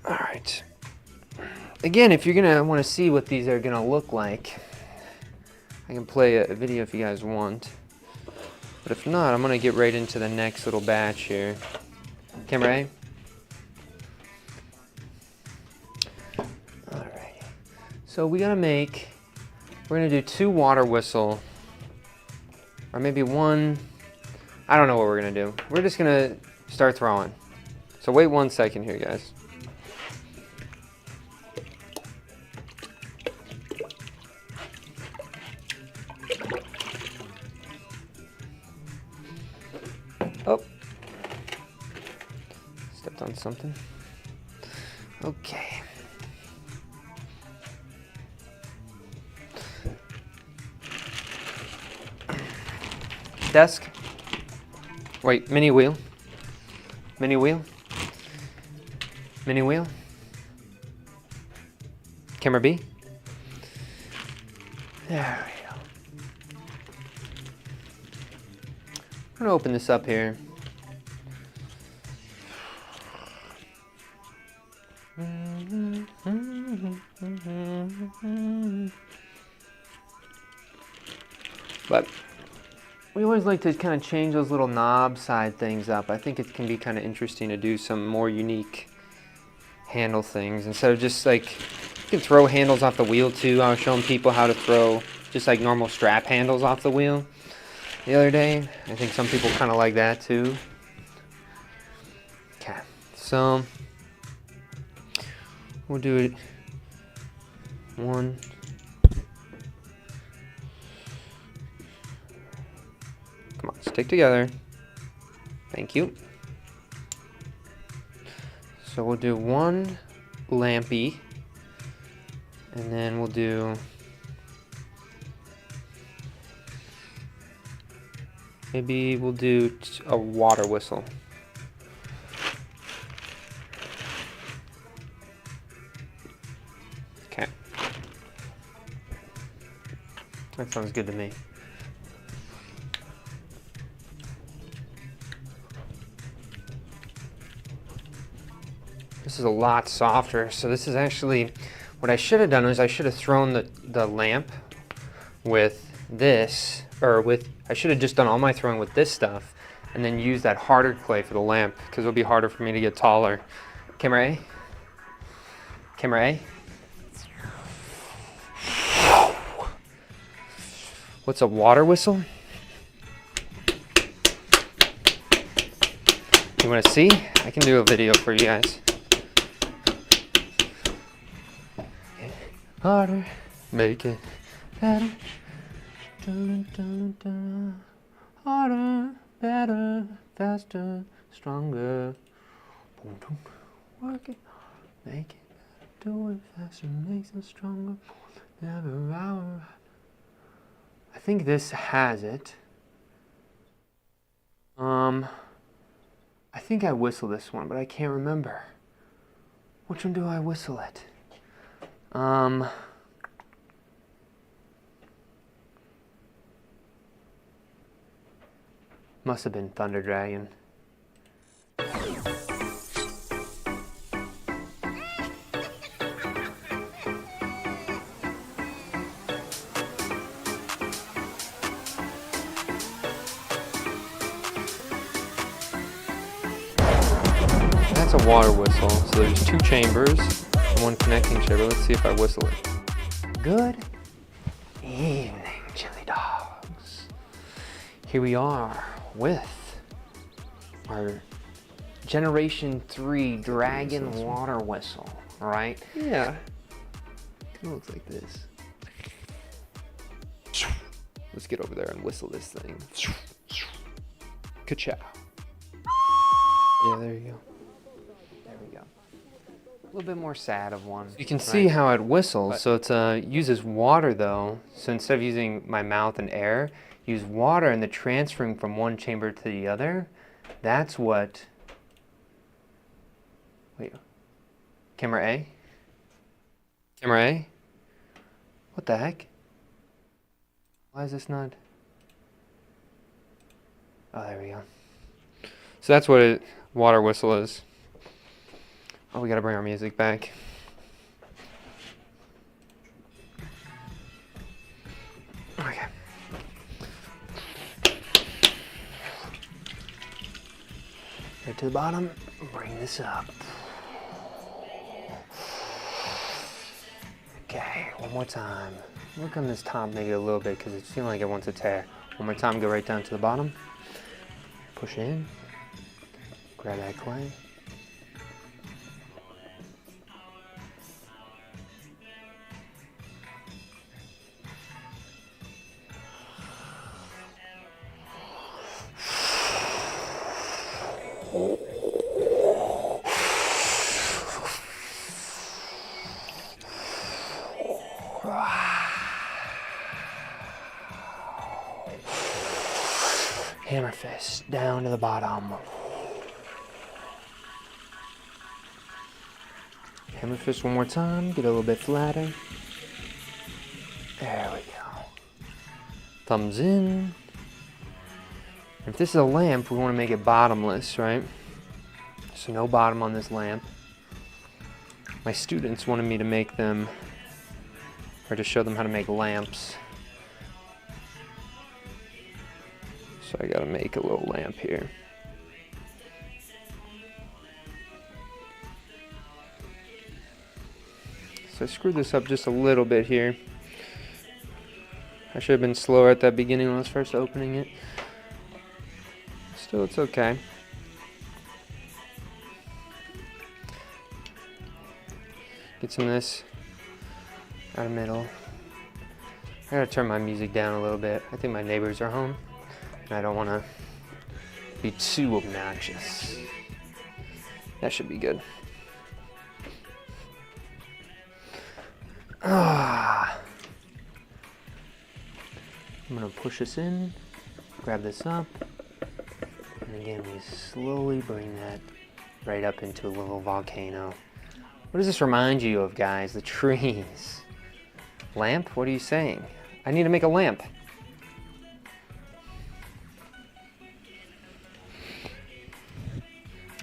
Alright. Again, if you're gonna want to see what these are gonna look like, I can play a video if you guys want. But if not, I'm gonna get right into the next little batch here. Camera A. Alright. So we're gonna do 2 water whistle, or maybe 1. I don't know what we're gonna do. We're just gonna start throwing. So wait 1 second here, guys. Oh. Stepped on something. Okay. Desk. Wait, mini wheel. Mini wheel. Mini wheel. Camera B. There we go. I'm gonna open this up here. But we always like to kind of change those little knob side things up. I think it can be kind of interesting to do some more unique handle things instead of just like, you can throw handles off the wheel too. I was showing people how to throw just like normal strap handles off the wheel the other day. I think some people kind of like that too. Okay, so we'll do it 1. Come on, stick together. Thank you. So we'll do 1 lampy, and then we'll do maybe we'll do a water whistle. Okay. That sounds good to me. This is a lot softer, so this is actually, what I should have done is I should have thrown the lamp with this, or with, I should have just done all my throwing with this stuff, and then use that harder clay for the lamp, because it'll be harder for me to get taller. Camera A? Camera A? What's a water whistle? You want to see? I can do a video for you guys. harder, make it better. Dun, dun, dun. Harder, better, faster, stronger. Boom, boom. Work it, make it better, do it faster, makes it stronger. Every hour. I think this has it. I think I whistle this one, but I can't remember. Which one do I whistle it? Must have been Thunder Dragon. That's a water whistle. So there's 2 chambers and 1 connecting chamber. Let's see if I whistle it. Good evening, chili dogs. Here we are with our Generation 3 Dragon water whistle, right? Yeah. Kind of looks like this. Let's get over there and whistle this thing. Ka-chow. Yeah, there you go. There we go. A little bit more sad of one. You can see how it whistles. So it uses water though. So instead of using my mouth and air, use water and the transferring from one chamber to the other. That's what. Wait. Camera A? Camera A? What the heck? Why is this not? Oh, there we go. So that's what a water whistle is. Oh, we gotta bring our music back. Okay. Right to the bottom, bring this up. Okay, one more time. Work on this top maybe a little bit because it's feeling like it wants to tear. One more time, go right down to the bottom. Push in. Grab that clay. Hammer fist down to the bottom. Hammer fist one more time, get a little bit flatter. There we go. Thumbs in. If this is a lamp, we want to make it bottomless, right? So no bottom on this lamp. My students wanted me to make them, or to show them how to make lamps. So I gotta make a little lamp here. So I screwed this up just a little bit here. I should have been slower at that beginning when I was first opening it. Still, it's okay. Get some of this out of the middle. I gotta turn my music down a little bit. I think my neighbors are home. And I don't want to be too obnoxious. That should be good. I'm going to push this in, grab this up, and again we slowly bring that right up into a little volcano. What does this remind you of, guys? The trees. Lamp? What are you saying? I need to make a lamp.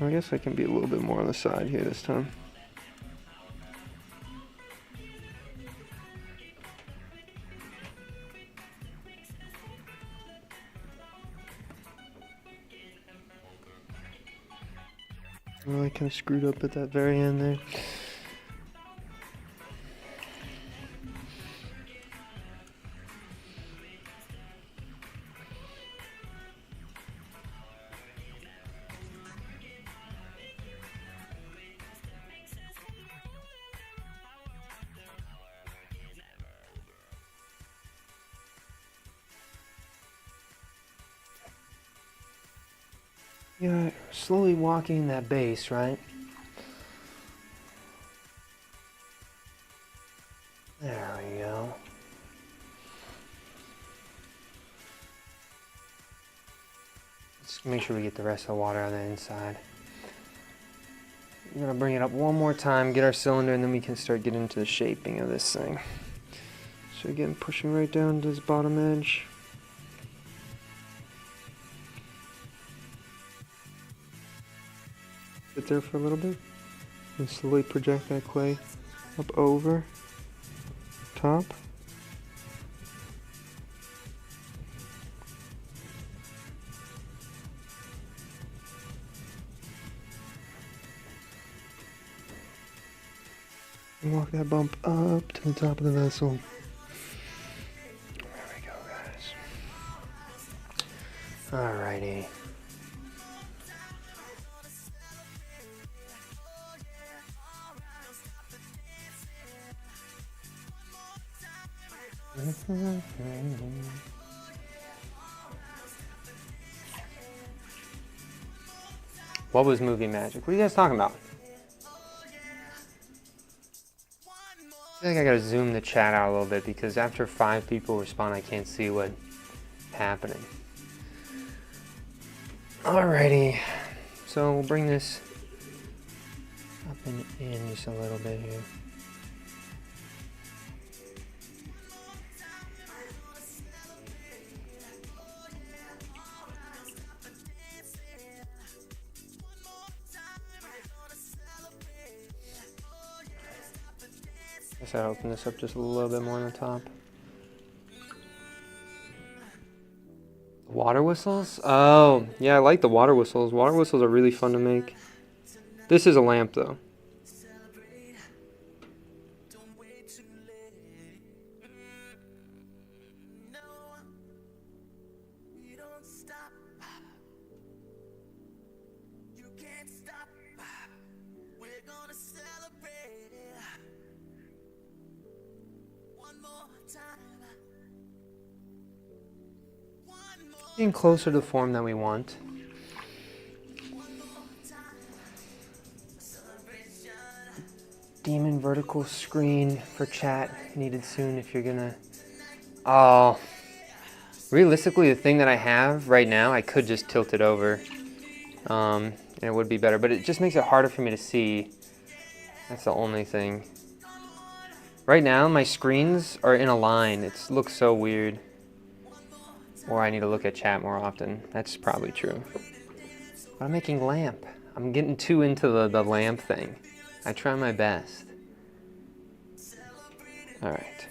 I guess I can be a little bit more on the side here this time. Well, I kind of screwed up at that very end there. You're slowly walking that base, right? There we go. Let's make sure we get the rest of the water on the inside. We're gonna bring it up one more time, get our cylinder, and then we can start getting into the shaping of this thing. So again, pushing right down to this bottom edge. Sit there for a little bit, and slowly project that clay up over top. And walk that bump up to the top of the vessel. There we go, guys. Alrighty. What was movie magic? What are you guys talking about? I think I gotta zoom the chat out a little bit because after 5 people respond, I can't see what's happening. Alrighty, so we'll bring this up and in just a little bit here. Guess I'll open this up just a little bit more on the top. Water whistles? Oh, yeah, I like the water whistles. Water whistles are really fun to make. This is a lamp, though. Getting closer to the form that we want. Demon vertical screen for chat needed soon if you're gonna... Oh. Realistically, the thing that I have right now, I could just tilt it over. And it would be better, but it just makes it harder for me to see. That's the only thing. Right now, my screens are in a line. It looks so weird. Or I need to look at chat more often. That's probably true. But I'm making lamp. I'm getting too into the lamp thing. I try my best. Alright.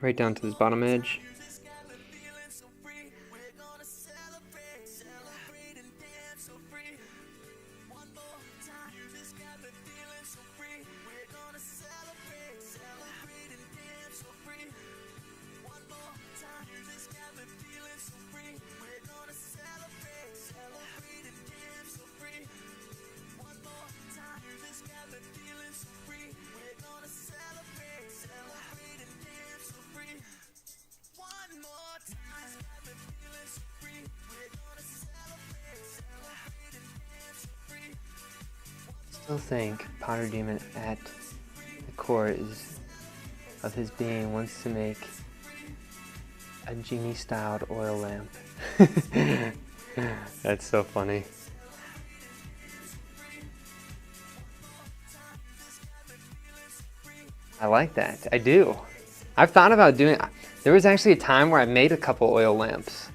Right down to this bottom edge. I still think Pottery Demon at the core of his being wants to make a genie-styled oil lamp. That's so funny. I like that. I do. I've thought about doing it. There was actually a time where I made a couple oil lamps.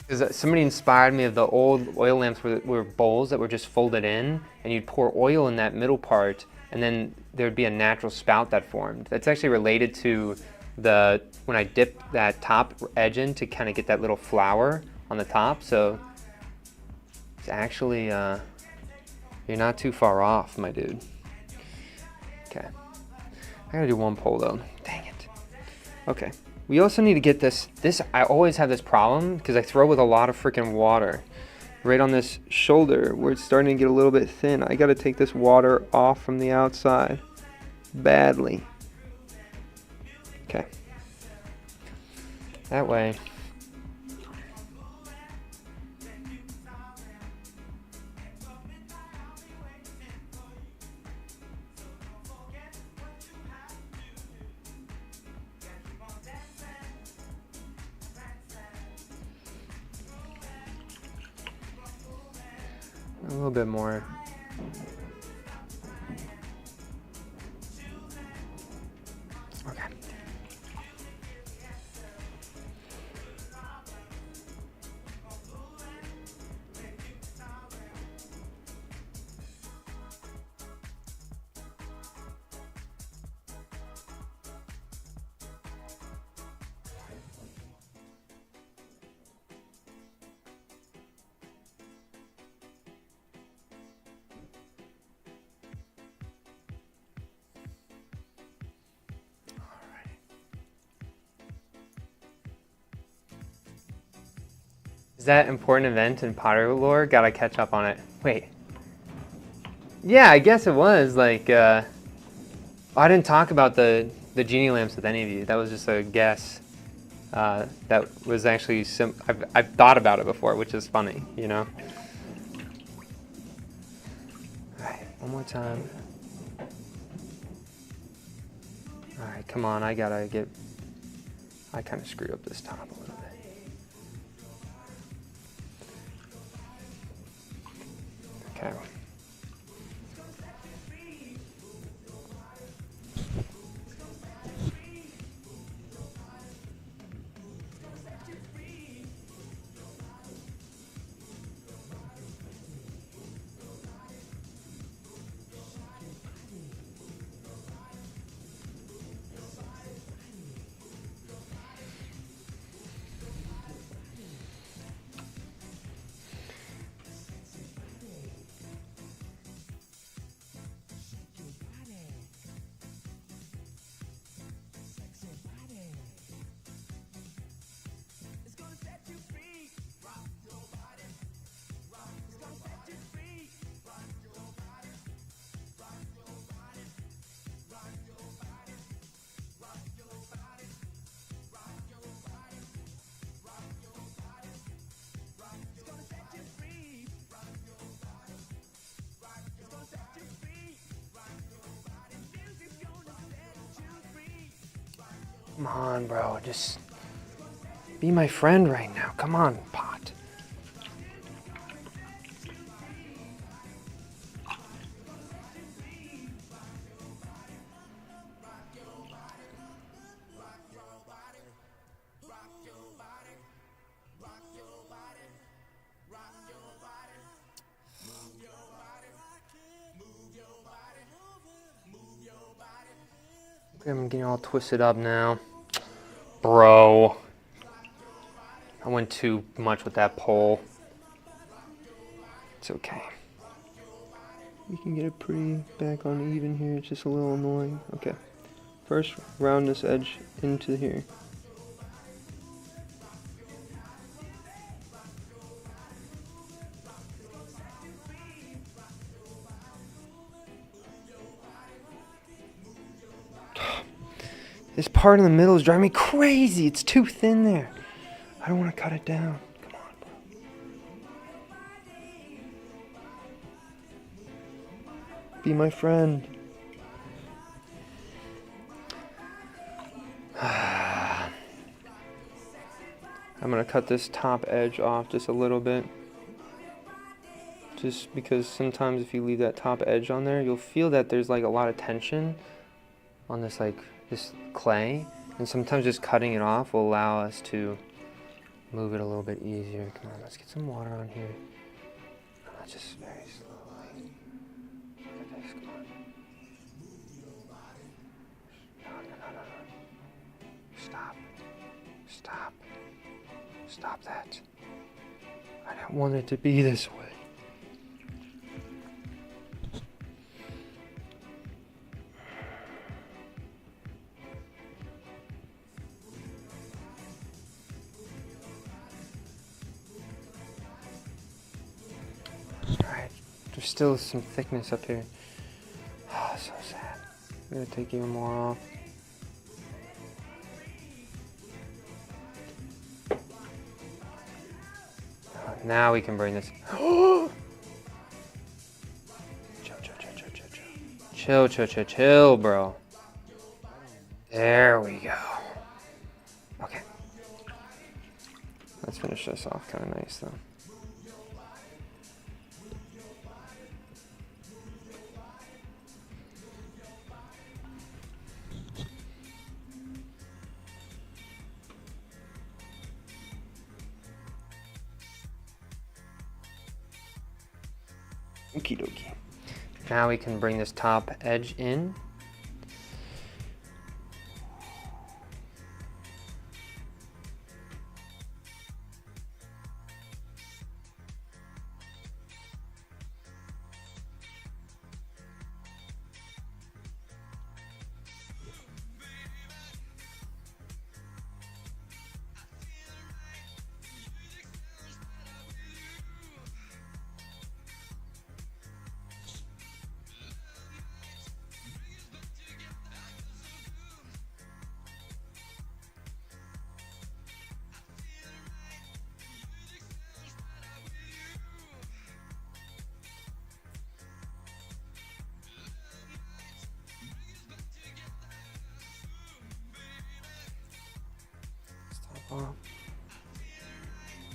Because somebody inspired me of the old oil lamps were bowls that were just folded in, and you'd pour oil in that middle part, and then there'd be a natural spout that formed. That's actually related to when I dip that top edge in to kind of get that little flower on the top. So it's actually, you're not too far off, my dude. Okay. I gotta do one pull though. Dang it. Okay. We also need to get this, I always have this problem because I throw with a lot of freaking water. Right on this shoulder where it's starting to get a little bit thin. I gotta take this water off from the outside. Badly. Okay. That way. A little bit more. Okay. Is that important event in Pottery lore? Gotta catch up on it. Wait. Yeah, I guess it was like. I didn't talk about the genie lamps with any of you. That was just a guess. That was actually I've thought about it before, which is funny, you know. All right, one more time. All right, come on. I kind of screwed up this top a little bit. Okay. Come on, bro. Just be my friend right now. Come on, Pot. I'm getting all twisted up now. Bro. I went too much with that pole. It's okay. You can get it pretty back on even here. It's just a little annoying. Okay. First, round this edge into here. This part in the middle is driving me crazy. It's too thin there. I don't want to cut it down. Come on, bro. Be my friend. I'm going to cut this top edge off just a little bit. Just because sometimes if you leave that top edge on there, you'll feel that there's like a lot of tension on this clay, and sometimes just cutting it off will allow us to move it a little bit easier. Come on, let's get some water on here. Just very slowly. Look at this, come on. No. Stop. Stop that. I don't want it to be this way. There's still some thickness up here. Oh, so sad. I'm gonna take even more off. Now we can bring this. Chill, bro. There we go. Okay. Let's finish this off kind of nice though. Okie dokie. Now we can bring this top edge in.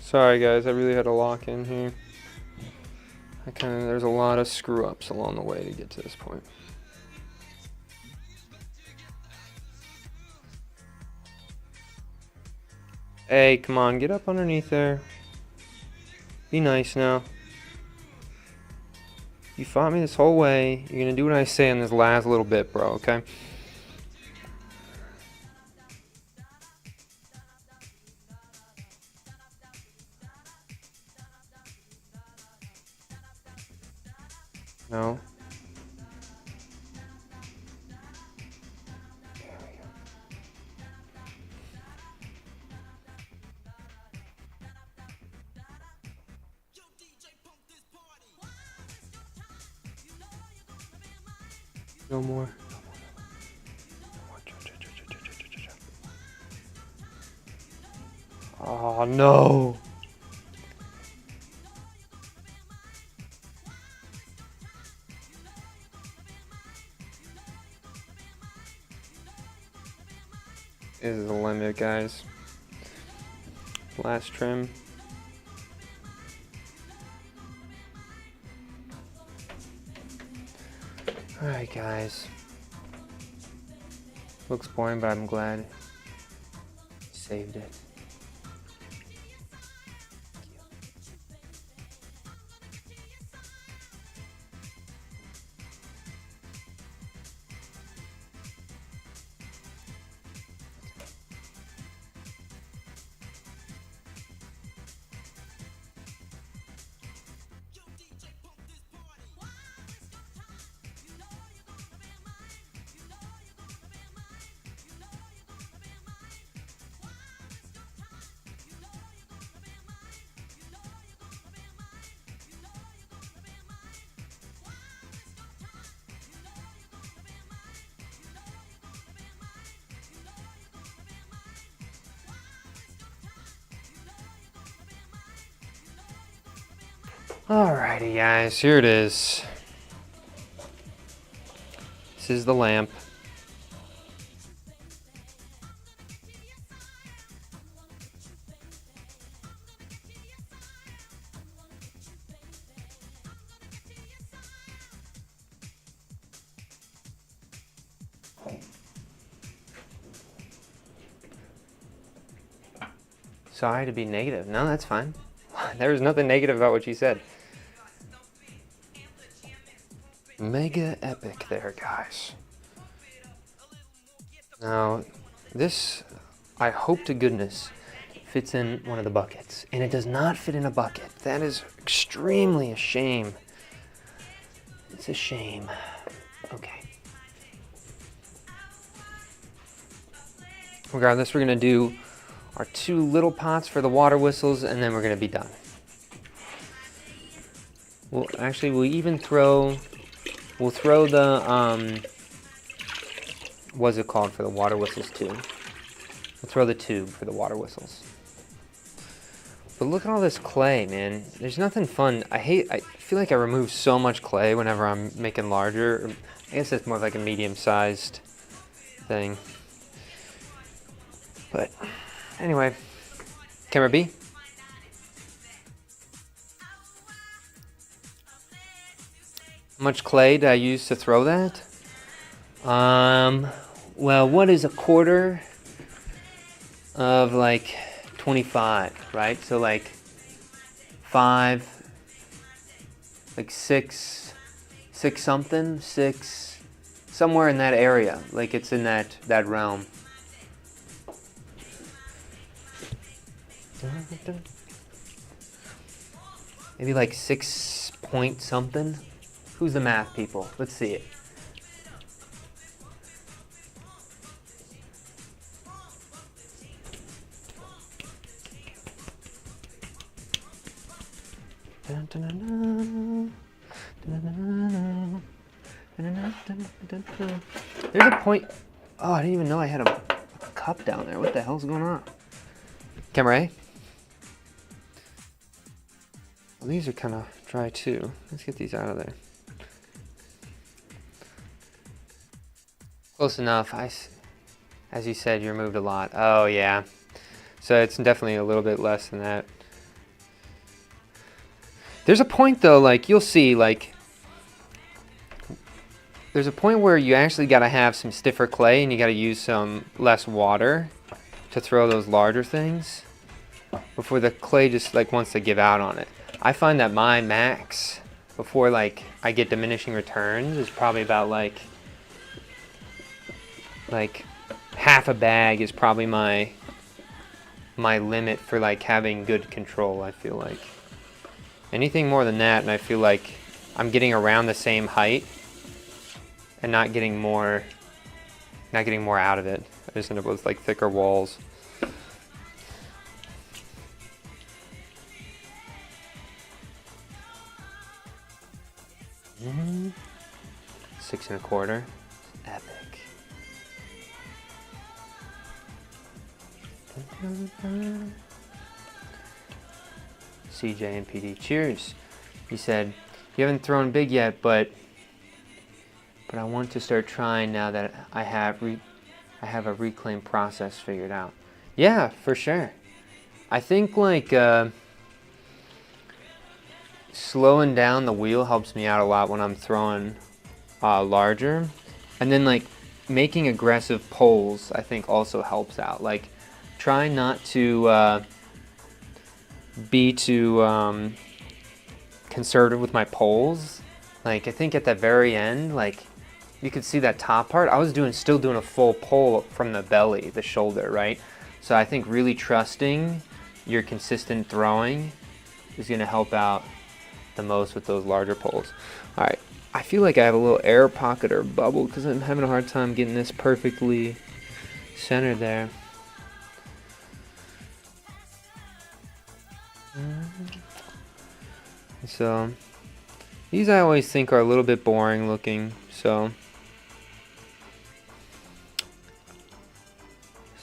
Sorry guys, I really had to lock in here. There's a lot of screw ups along the way to get to this point. Hey, come on, get up underneath there. Be nice now. You fought me this whole way. You're gonna do what I say in this last little bit, bro, okay? No. No more. Oh no. This is the limit, guys. Last trim. Alright, guys. Looks boring, but I'm glad saved it. Alrighty, guys, here it is. This is the lamp. Sorry to be negative. No, that's fine. There was nothing negative about what you said. Mega epic there, guys. Now, this, I hope to goodness, fits in one of the buckets. And it does not fit in a bucket. That is extremely a shame. It's a shame. Okay. Regardless, we're going to do our 2 little pots for the water whistles, and then we're going to be done. We'll even throw... We'll throw the, what's it called for the water whistles too? We'll throw the tube for the water whistles. But look at all this clay, man. There's nothing fun. I feel like I remove so much clay whenever I'm making larger. I guess it's more of like a medium-sized thing. But anyway, camera B. How much clay did I use to throw that? Well, what is a quarter of like 25, right? So like 5 like six something, somewhere in that area. Like it's in that realm. Maybe like 6 point something. Who's the math people? Let's see it. There's a point. Oh, I didn't even know I had a cup down there. What the hell's going on? Camera A? Well, these are kind of dry too. Let's get these out of there. Close enough. As you said, you removed a lot. Oh yeah. So it's definitely a little bit less than that. There's a point though, like you'll see, like there's a point where you actually got to have some stiffer clay and you got to use some less water to throw those larger things before the clay just like wants to give out on it. I find that my max before like I get diminishing returns is probably about like half a bag is probably my limit for like having good control. I feel like anything more than that and I feel like I'm getting around the same height and not getting more out of it. I just end up with like thicker walls. Mm-hmm. 6 1/4. Epic. CJ and PD, cheers. He said, you haven't thrown big yet, but I want to start trying now that I have a reclaim process figured out. Yeah, for sure. I think like slowing down the wheel helps me out a lot when I'm throwing larger, and then like making aggressive pulls I think also helps out. Like try not to be too conservative with my pulls. Like I think at the very end, like you could see that top part. I was still doing a full pull from the belly, the shoulder, right? So I think really trusting your consistent throwing is going to help out the most with those larger pulls. All right, I feel like I have a little air pocket or bubble because I'm having a hard time getting this perfectly centered there. So these I always think are a little bit boring looking, so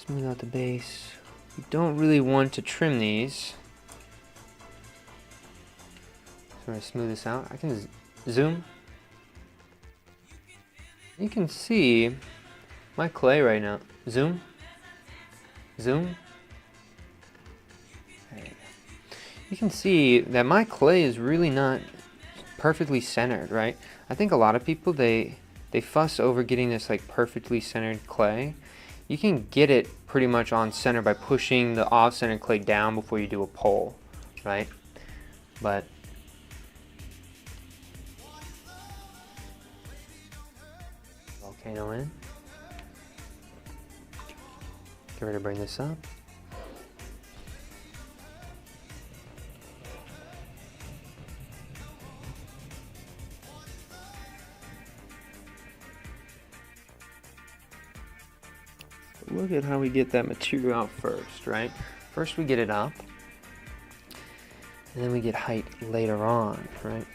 smooth out the base. You don't really want to trim these. So I smooth this out. I can zoom. You can see my clay right now. Zoom. Zoom. There you go. You can see that my clay is really not perfectly centered, right? I think a lot of people, they fuss over getting this like perfectly centered clay. You can get it pretty much on center by pushing the off-centered clay down before you do a pull, right? But volcano in. Get ready to bring this up. Look at how we get that material out first, right? First we get it up, and then we get height later on, right?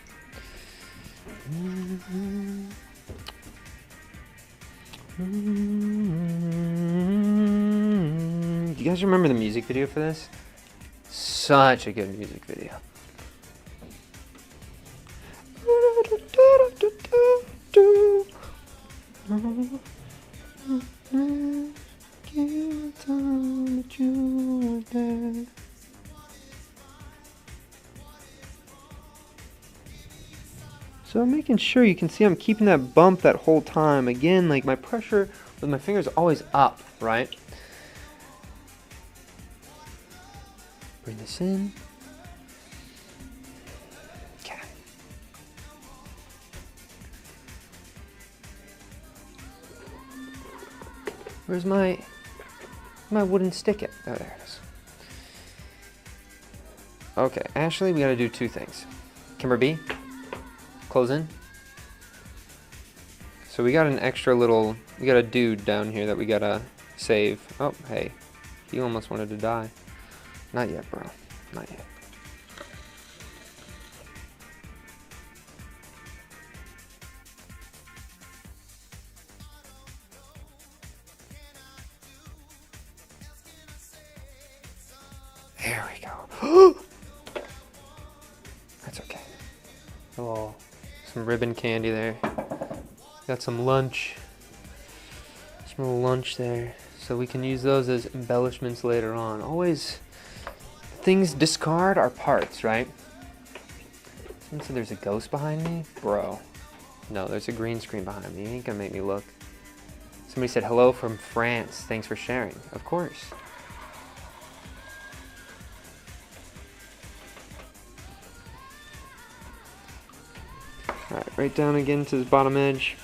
Do you guys remember the music video for this? Such a good music video. So I'm making sure you can see I'm keeping that bump that whole time. Again, like my pressure with my fingers is always up, right? Bring this in. Okay. Where's my wooden stick at? Oh, there it is. Okay, Ashley, we gotta do two things. Kimber B, close in. So we got an extra little, we got a dude down here that we gotta save. Oh, hey, he almost wanted to die. Not yet, bro, not yet. There we go. That's okay. Oh, some ribbon candy there. Got some lunch. Some little lunch there. So we can use those as embellishments later on. Always, things discard are parts, right? Someone said there's a ghost behind me? Bro. No, there's a green screen behind me. You ain't gonna make me look. Somebody said hello from France. Thanks for sharing. Of course. Alright, right down again to the bottom edge.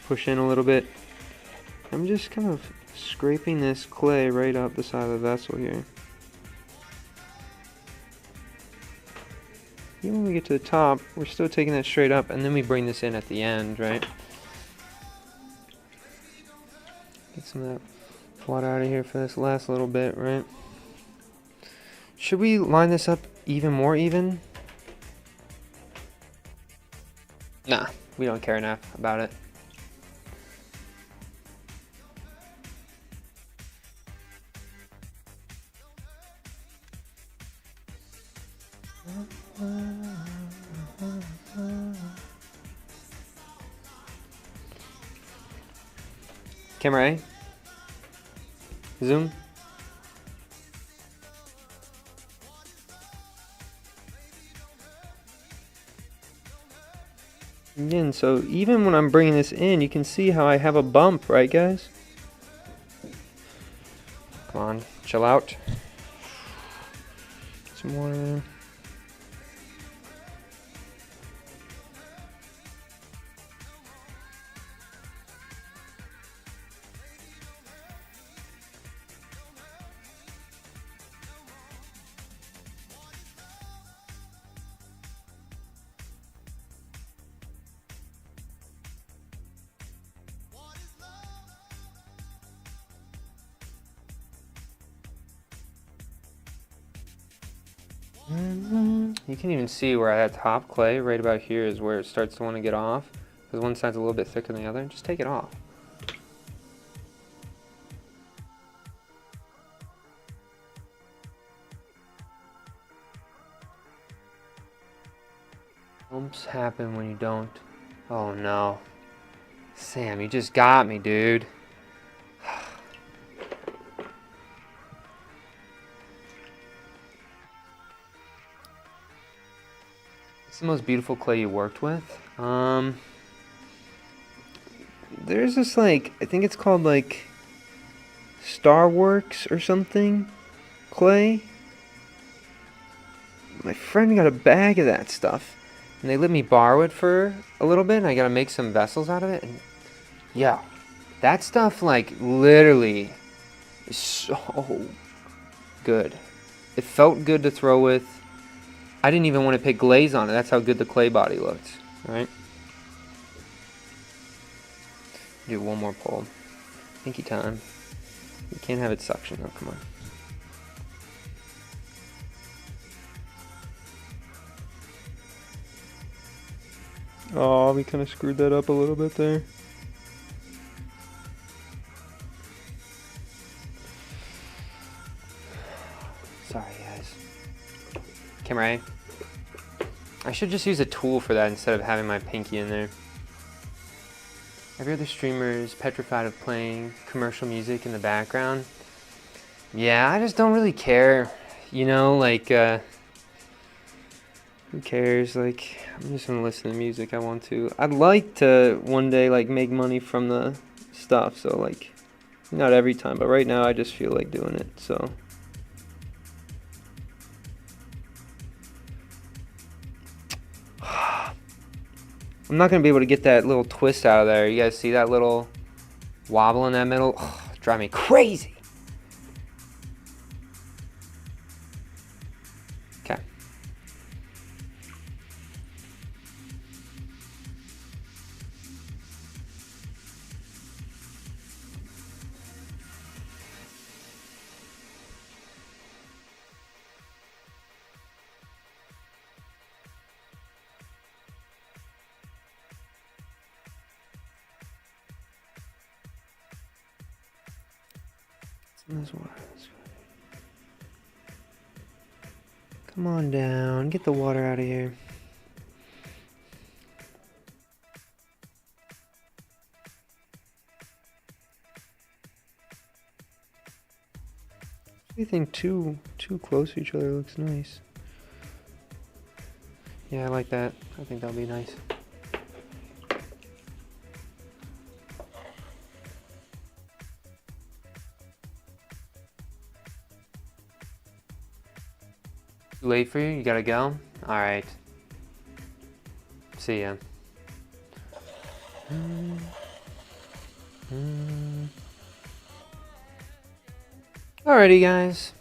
Push in a little bit. I'm just kind of scraping this clay right up the side of the vessel here. Even when we get to the top, we're still taking that straight up, and then we bring this in at the end, right? Get some of that water out of here for this last little bit, right? Should we line this up even more even? Nah, we don't care enough about it. Camera A. Zoom. Again, so even when I'm bringing this in, you can see how I have a bump, right guys? Come on, chill out. Some water. You can even see where that top clay right about here is where it starts to want to get off, because one side's a little bit thicker than the other. Just take it off. Bumps happen when you don't. Oh no. Sam, you just got me, dude. It's the most beautiful clay you worked with. There's this like, I think it's called like Starworks or something clay. My friend got a bag of that stuff, and they let me borrow it for a little bit, and I gotta make some vessels out of it. And yeah, that stuff like literally is so good. It felt good to throw with. I didn't even want to put glaze on it. That's how good the clay body looked. All right. Do one more pull. Pinky time. You can't have it suction though. Come on. Oh, we kind of screwed that up a little bit there. Sorry, guys. Camera A. I should just use a tool for that instead of having my pinky in there. Every other streamer is petrified of playing commercial music in the background. Yeah, I just don't really care. You know, like, who cares? Like, I'm just gonna listen to music I want to. I'd like to one day, like, make money from the stuff, so, like, not every time, but right now I just feel like doing it, so. I'm not gonna be able to get that little twist out of there. You guys see that little wobble in that middle. Oh, drive me crazy. Okay. This water. Come on down. Get the water out of here. Anything too close to each other looks nice. Yeah, I like that. I think that'll be nice. Too late for you? You gotta go? Alright. See ya. Alrighty, guys.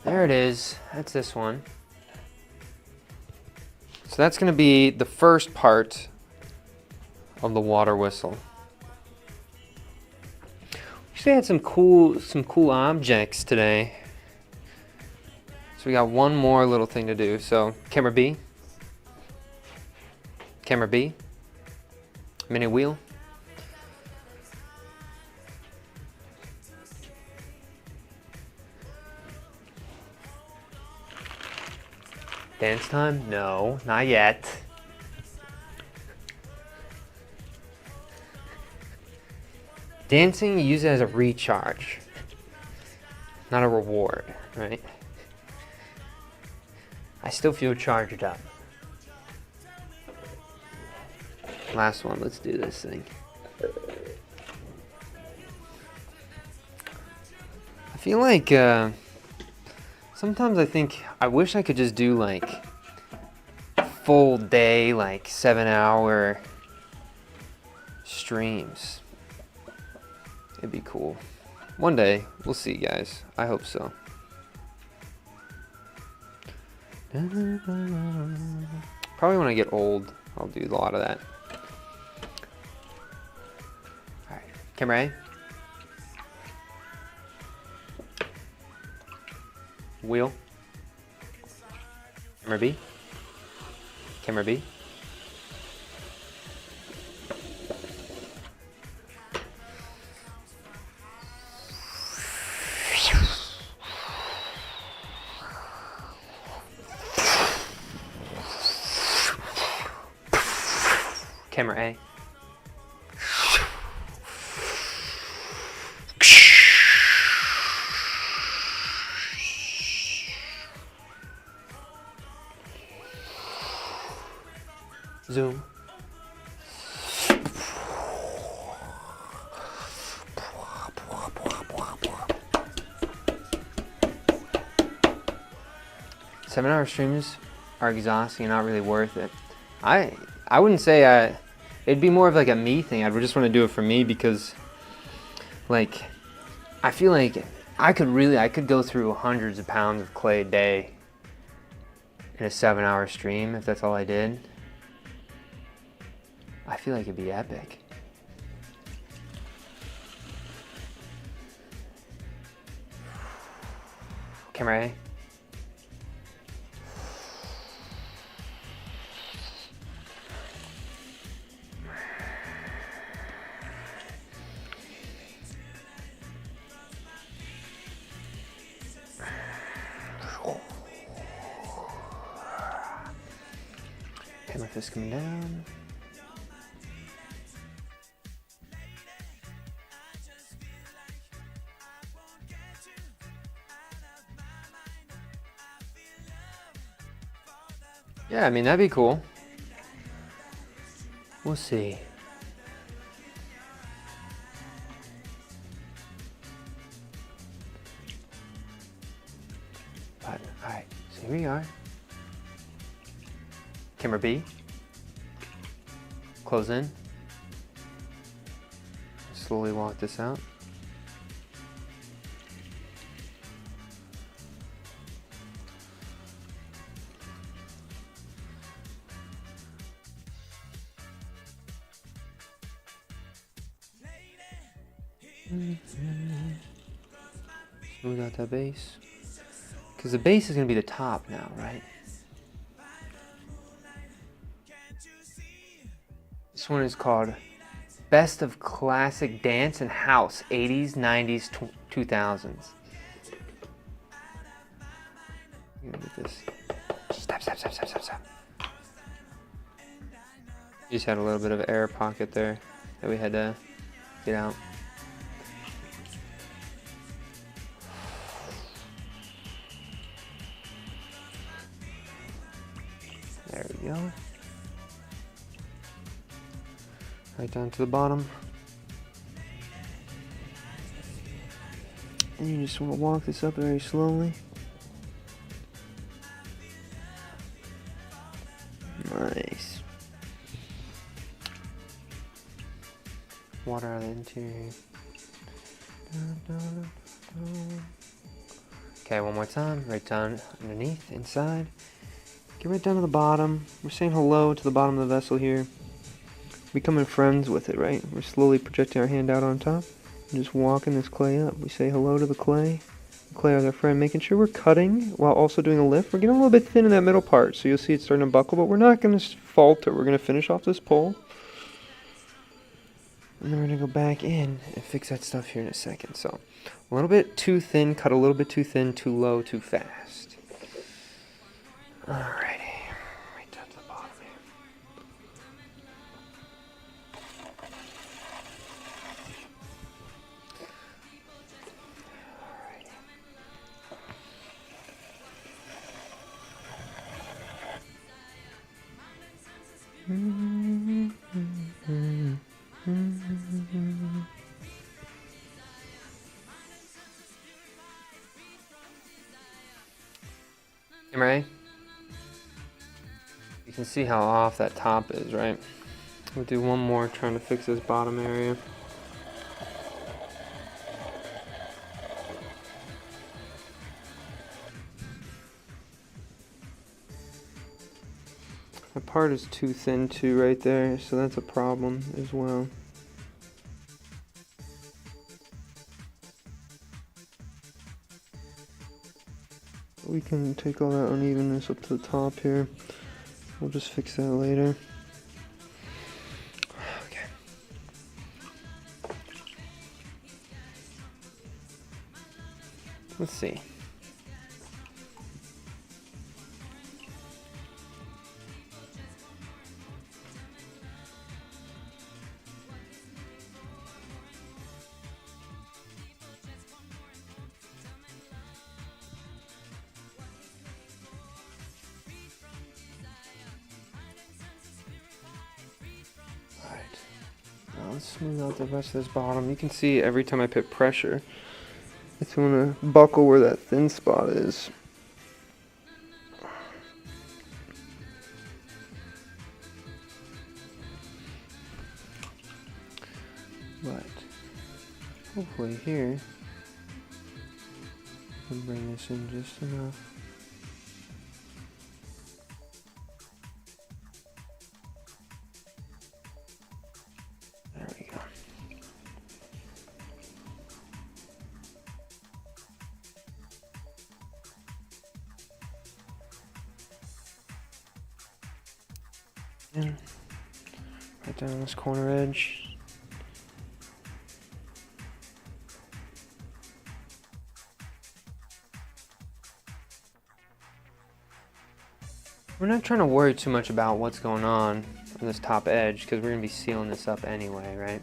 There it is. That's this one. So that's gonna be the first part of the water whistle. We actually had some cool objects today. So we got one more little thing to do. So camera B. Camera B. Mini wheel. Dance time? No, not yet. Dancing, you use it as a recharge, not a reward, right? I still feel charged up. Last one, let's do this thing. I feel like sometimes I think I wish I could just do like full day, like 7-hour streams. It'd be cool. One day, we'll see, guys. I hope so. Probably when I get old, I'll do a lot of that. Alright, camera A. Wheel. Camera B. Camera B. Camera A. Zoom. Seven-hour streams are exhausting and not really worth it. I wouldn't say it'd be more of like a me thing. I would just want to do it for me because, like, I feel like I could go through hundreds of pounds of clay a day in a 7-hour stream if that's all I did. I feel like it'd be epic. Camera A. Camera fist coming down. Yeah, I mean, that'd be cool. We'll see. But, alright, so here we are. Camera B. Close in. slowly walk this out. Smooth out that base. Because the base is going to be the top now, right? This one is called Best of Classic Dance and House, 80s, 90s, 2000s. I'm gonna get this. Stop. You just had a little bit of air pocket there that we had to get out. There we go. Right down to the bottom. And you just want to walk this up very slowly. Nice. Water out of the interior. Okay, one more time. Right down underneath, inside. Get right down to the bottom. We're saying hello to the bottom of the vessel here. Becoming friends with it, right? We're slowly projecting our hand out on top and just walking this clay up. We say hello to the clay. The clay is our friend, making sure we're cutting while also doing a lift. We're getting a little bit thin in that middle part, so you'll see it's starting to buckle, but we're not going to falter. We're going to finish off this pole. And then we're going to go back in and fix that stuff here in a second. So, a little bit too thin, cut a little bit too thin, too low, too fast. Alrighty. Right down to the bottom here. Right? You can see how off that top is, right? We'll do one more trying to fix this bottom area. That part is too thin too right there, so that's a problem as well. We can take all that unevenness up to the top here. We'll just fix that later. Okay. Let's see. Let's smooth out the rest of this bottom. You can see every time I put pressure, it's going to buckle where that thin spot is. But hopefully here, I can bring this in just enough. In, right down on this corner edge. We're not trying to worry too much about what's going on this top edge because we're going to be sealing this up anyway, right?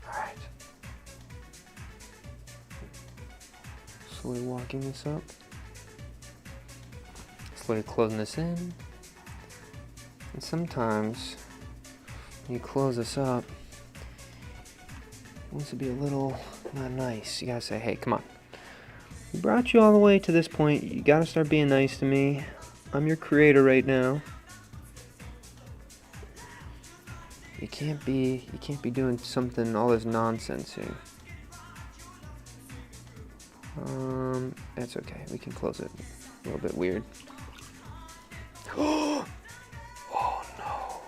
Alright. Slowly walking this up. Slowly closing this in. And sometimes when you close this up, it wants to be a little not nice. You gotta say, hey, come on. We brought you all the way to this point. You gotta start being nice to me. I'm your creator right now. You can't be doing something, all this nonsense here. That's okay. We can close it. A little bit weird. Oh no.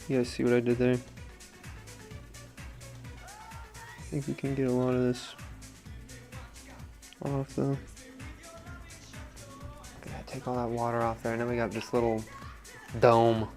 You guys see what I did there? I think we can get a lot of this off though. Gotta take all that water off there, and then we got this little dome.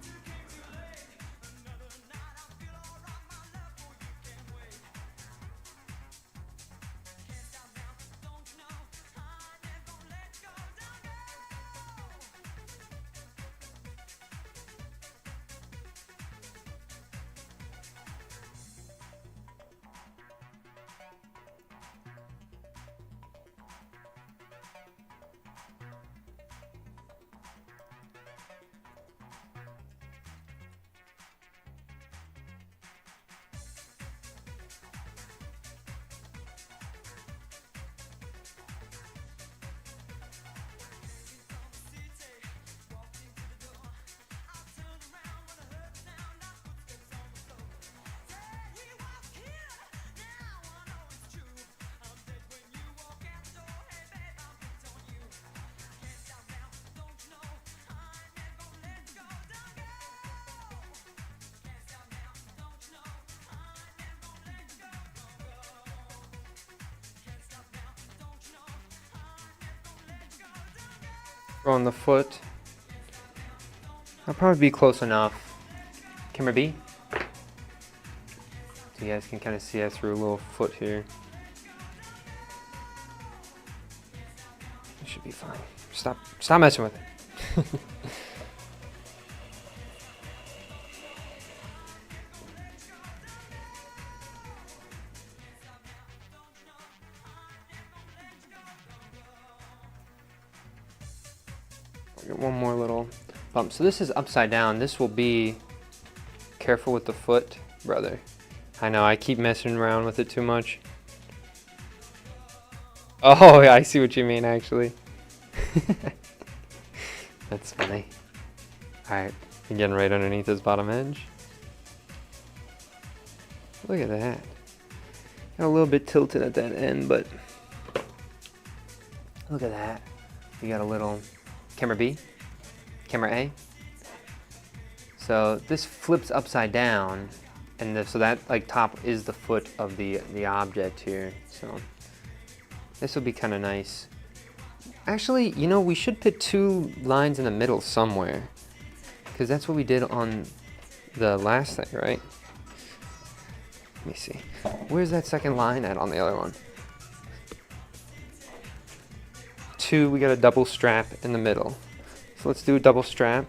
On the foot. I'll probably be close enough. Camera B. So you guys can kind of see us through a little foot here. It should be fine. Stop messing with it. Get one more little bump. So this is upside down. This will be, careful with the foot, brother. I know, I keep messing around with it too much. Oh, yeah, I see what you mean, actually. That's funny. Alright, again, right underneath this bottom edge. Look at that. Got a little bit tilted at that end, but look at that. You got a little camera B, camera A. So this flips upside down, and so that like top is the foot of the object here. So this will be kind of nice. Actually, you know, we should put two lines in the middle somewhere, because that's what we did on the last thing, right? Let me see. Where's that second line at on the other one? Two, we got a double strap in the middle. So let's do a double strap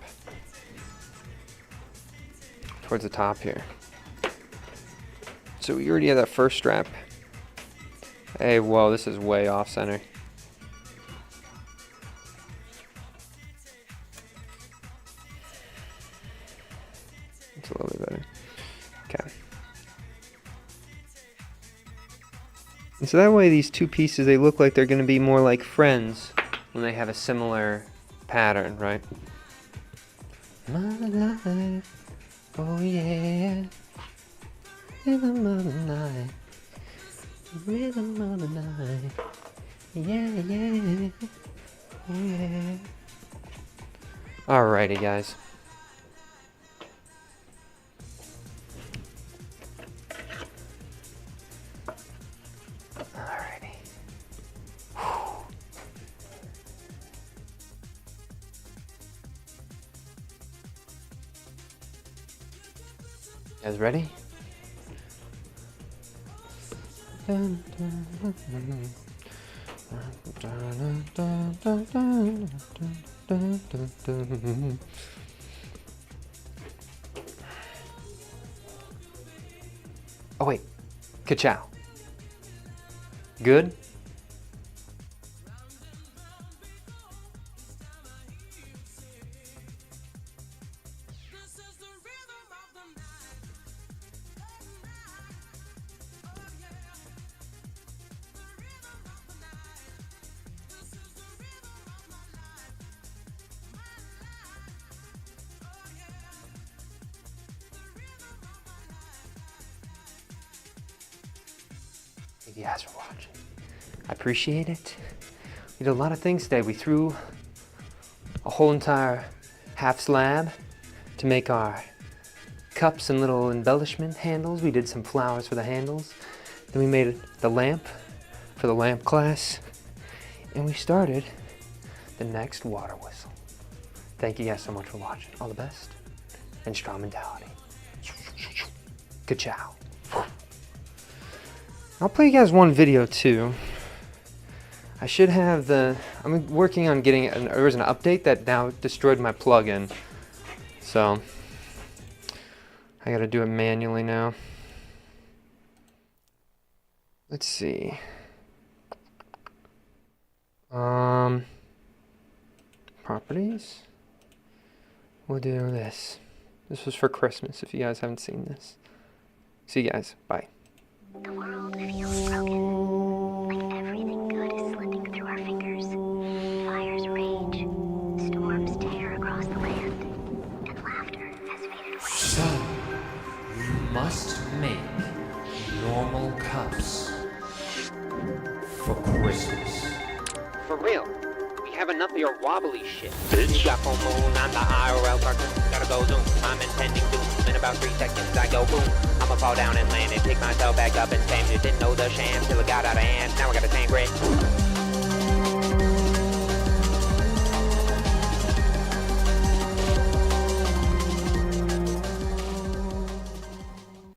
towards the top here. So we already have that first strap. Hey, whoa, this is way off center. It's a little bit better. Okay. And so that way these two pieces, they look like they're going to be more like friends when they have a similar pattern, right? My life, oh yeah, rhythm of the night, rhythm of the night, yeah, yeah. Alrighty, guys. You guys ready? Oh wait, ka-chow. Good? Thank you guys for watching. I appreciate it. We did a lot of things today. We threw a whole entire half slab to make our cups and little embellishment handles. We did some flowers for the handles. Then we made the lamp for the lamp class. And we started the next water whistle. Thank you guys so much for watching. All the best and strong mentality. Ka-chow. I'll play you guys one video too. I should have I'm working on getting, there was an update that now destroyed my plugin. So, I gotta do it manually now. Let's see. Properties. We'll do this. This was for Christmas if you guys haven't seen this. See you guys. Bye. The world feels broken, like everything good is slipping through our fingers. Fires rage, storms tear across the land, and laughter has faded away. So, you must make normal cups for Christmas. For real. We have enough of your wobbly shit. Bitch. Got full moon, I'm the IRL cartoon. Gotta go zoom. I'm intending doom. In about 3 seconds, I go boom. I'ma fall down and land and pick myself back up and same. Didn't know the sham till it got out of hand. Now I got a tank red.